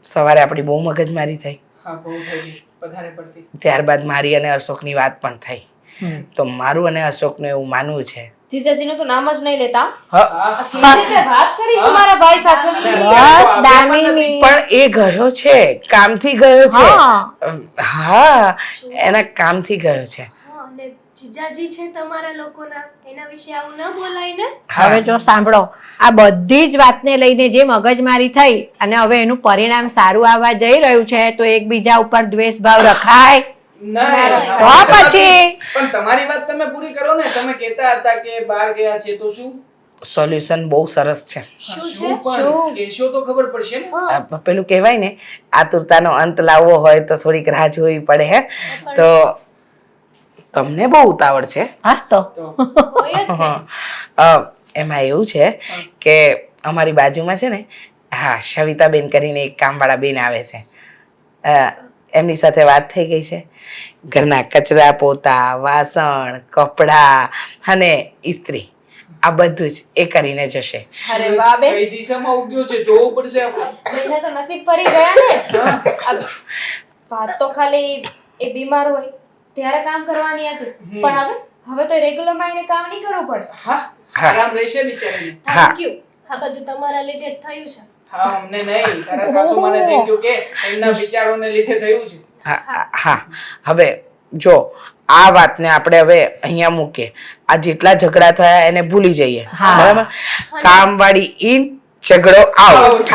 સવારે આપણી બહુ મગજમારી થઈ, હા બહુ થઈ ગઈ, વધારે પડતી. ત્યારબાદ મારી અને અશોકની વાત પણ થઈ. તો મારું અને અશોકનું એવું માનવું છે. જીજાજીનું તો નામ જ નહીં લેતા. હા, હા, કેવી રીતે વાત કરીશ મારા ભાઈ સાથે? બસ દામિની, પણ એ ગયો છે, કામથી ગયો છે. હા. હા, એના કામથી ગયો છે. હા, અને જીજાજી છે તમારા લોકોના, એના વિશે આવું ન બોલાય ને. હવે જો સાંભળો, આ બધી જ વાતને લઈને જે મગજમારી થઈ અને હવે એનું પરિણામ સારું આવવા જઈ રહ્યું છે તો એકબીજા ઉપર દ્વેષ ભાવ રખાય ના તો પછી પણ તમારી વાત તમે પૂરી કરો ને. તમે કહેતા હતા કે બહાર ગયા છે તો શું સોલ્યુશન બહુ સરસ છે. શું પણ કહેશો તો ખબર પડશે ને. પેલું કહેવાય ને, આતુરતાનો અંત લાવવો હોય તો થોડીક રાહ જોવી પડે. હે તો તમને બહુ ઉતાવળ છે. હાસ તો એમાં એવું છે કે અમારી બાજુમાં છે ને, હા, સવિતાબેન કરીને એક કામવાળા બેન આવે છે. એમની સાથે વાત થઈ ગઈ છે. ઘરના કચરા પોતા, વાસણ, કપડાં અને ઇસ્ત્રી આ બધું જ એ કરીને જશે. અરે વાહ બેન, કઈ દિશામાં ઉગ્યો છે જોવું પડશે આપણે. બેનના તો નસીબ ફરી ગયા ને. આ વાત તો ખાલી એ બીમાર હોય ત્યારે કામ કરવાની હતી, પણ હવે તો રેગ્યુલર માં એને કામ નહીં કરવું પડે. હા, આરામ રહેશે બિચારીને. હા. Thank you. આ બધું તમારા લીધે જ થયું છે. હા, અમને નહીં, તારા સાસુમાને થેન્ક યુ કે એમના વિચારોને લીધે થયું છે. હા, હવે જો આ વાતને આપણે હવે અહીંયા મૂકીએ. આ જેટલા ઝઘડા થયા એને ભૂલી જઈએ. બરાબર? કામવાળી ઇન, ઝઘડો આઉટ.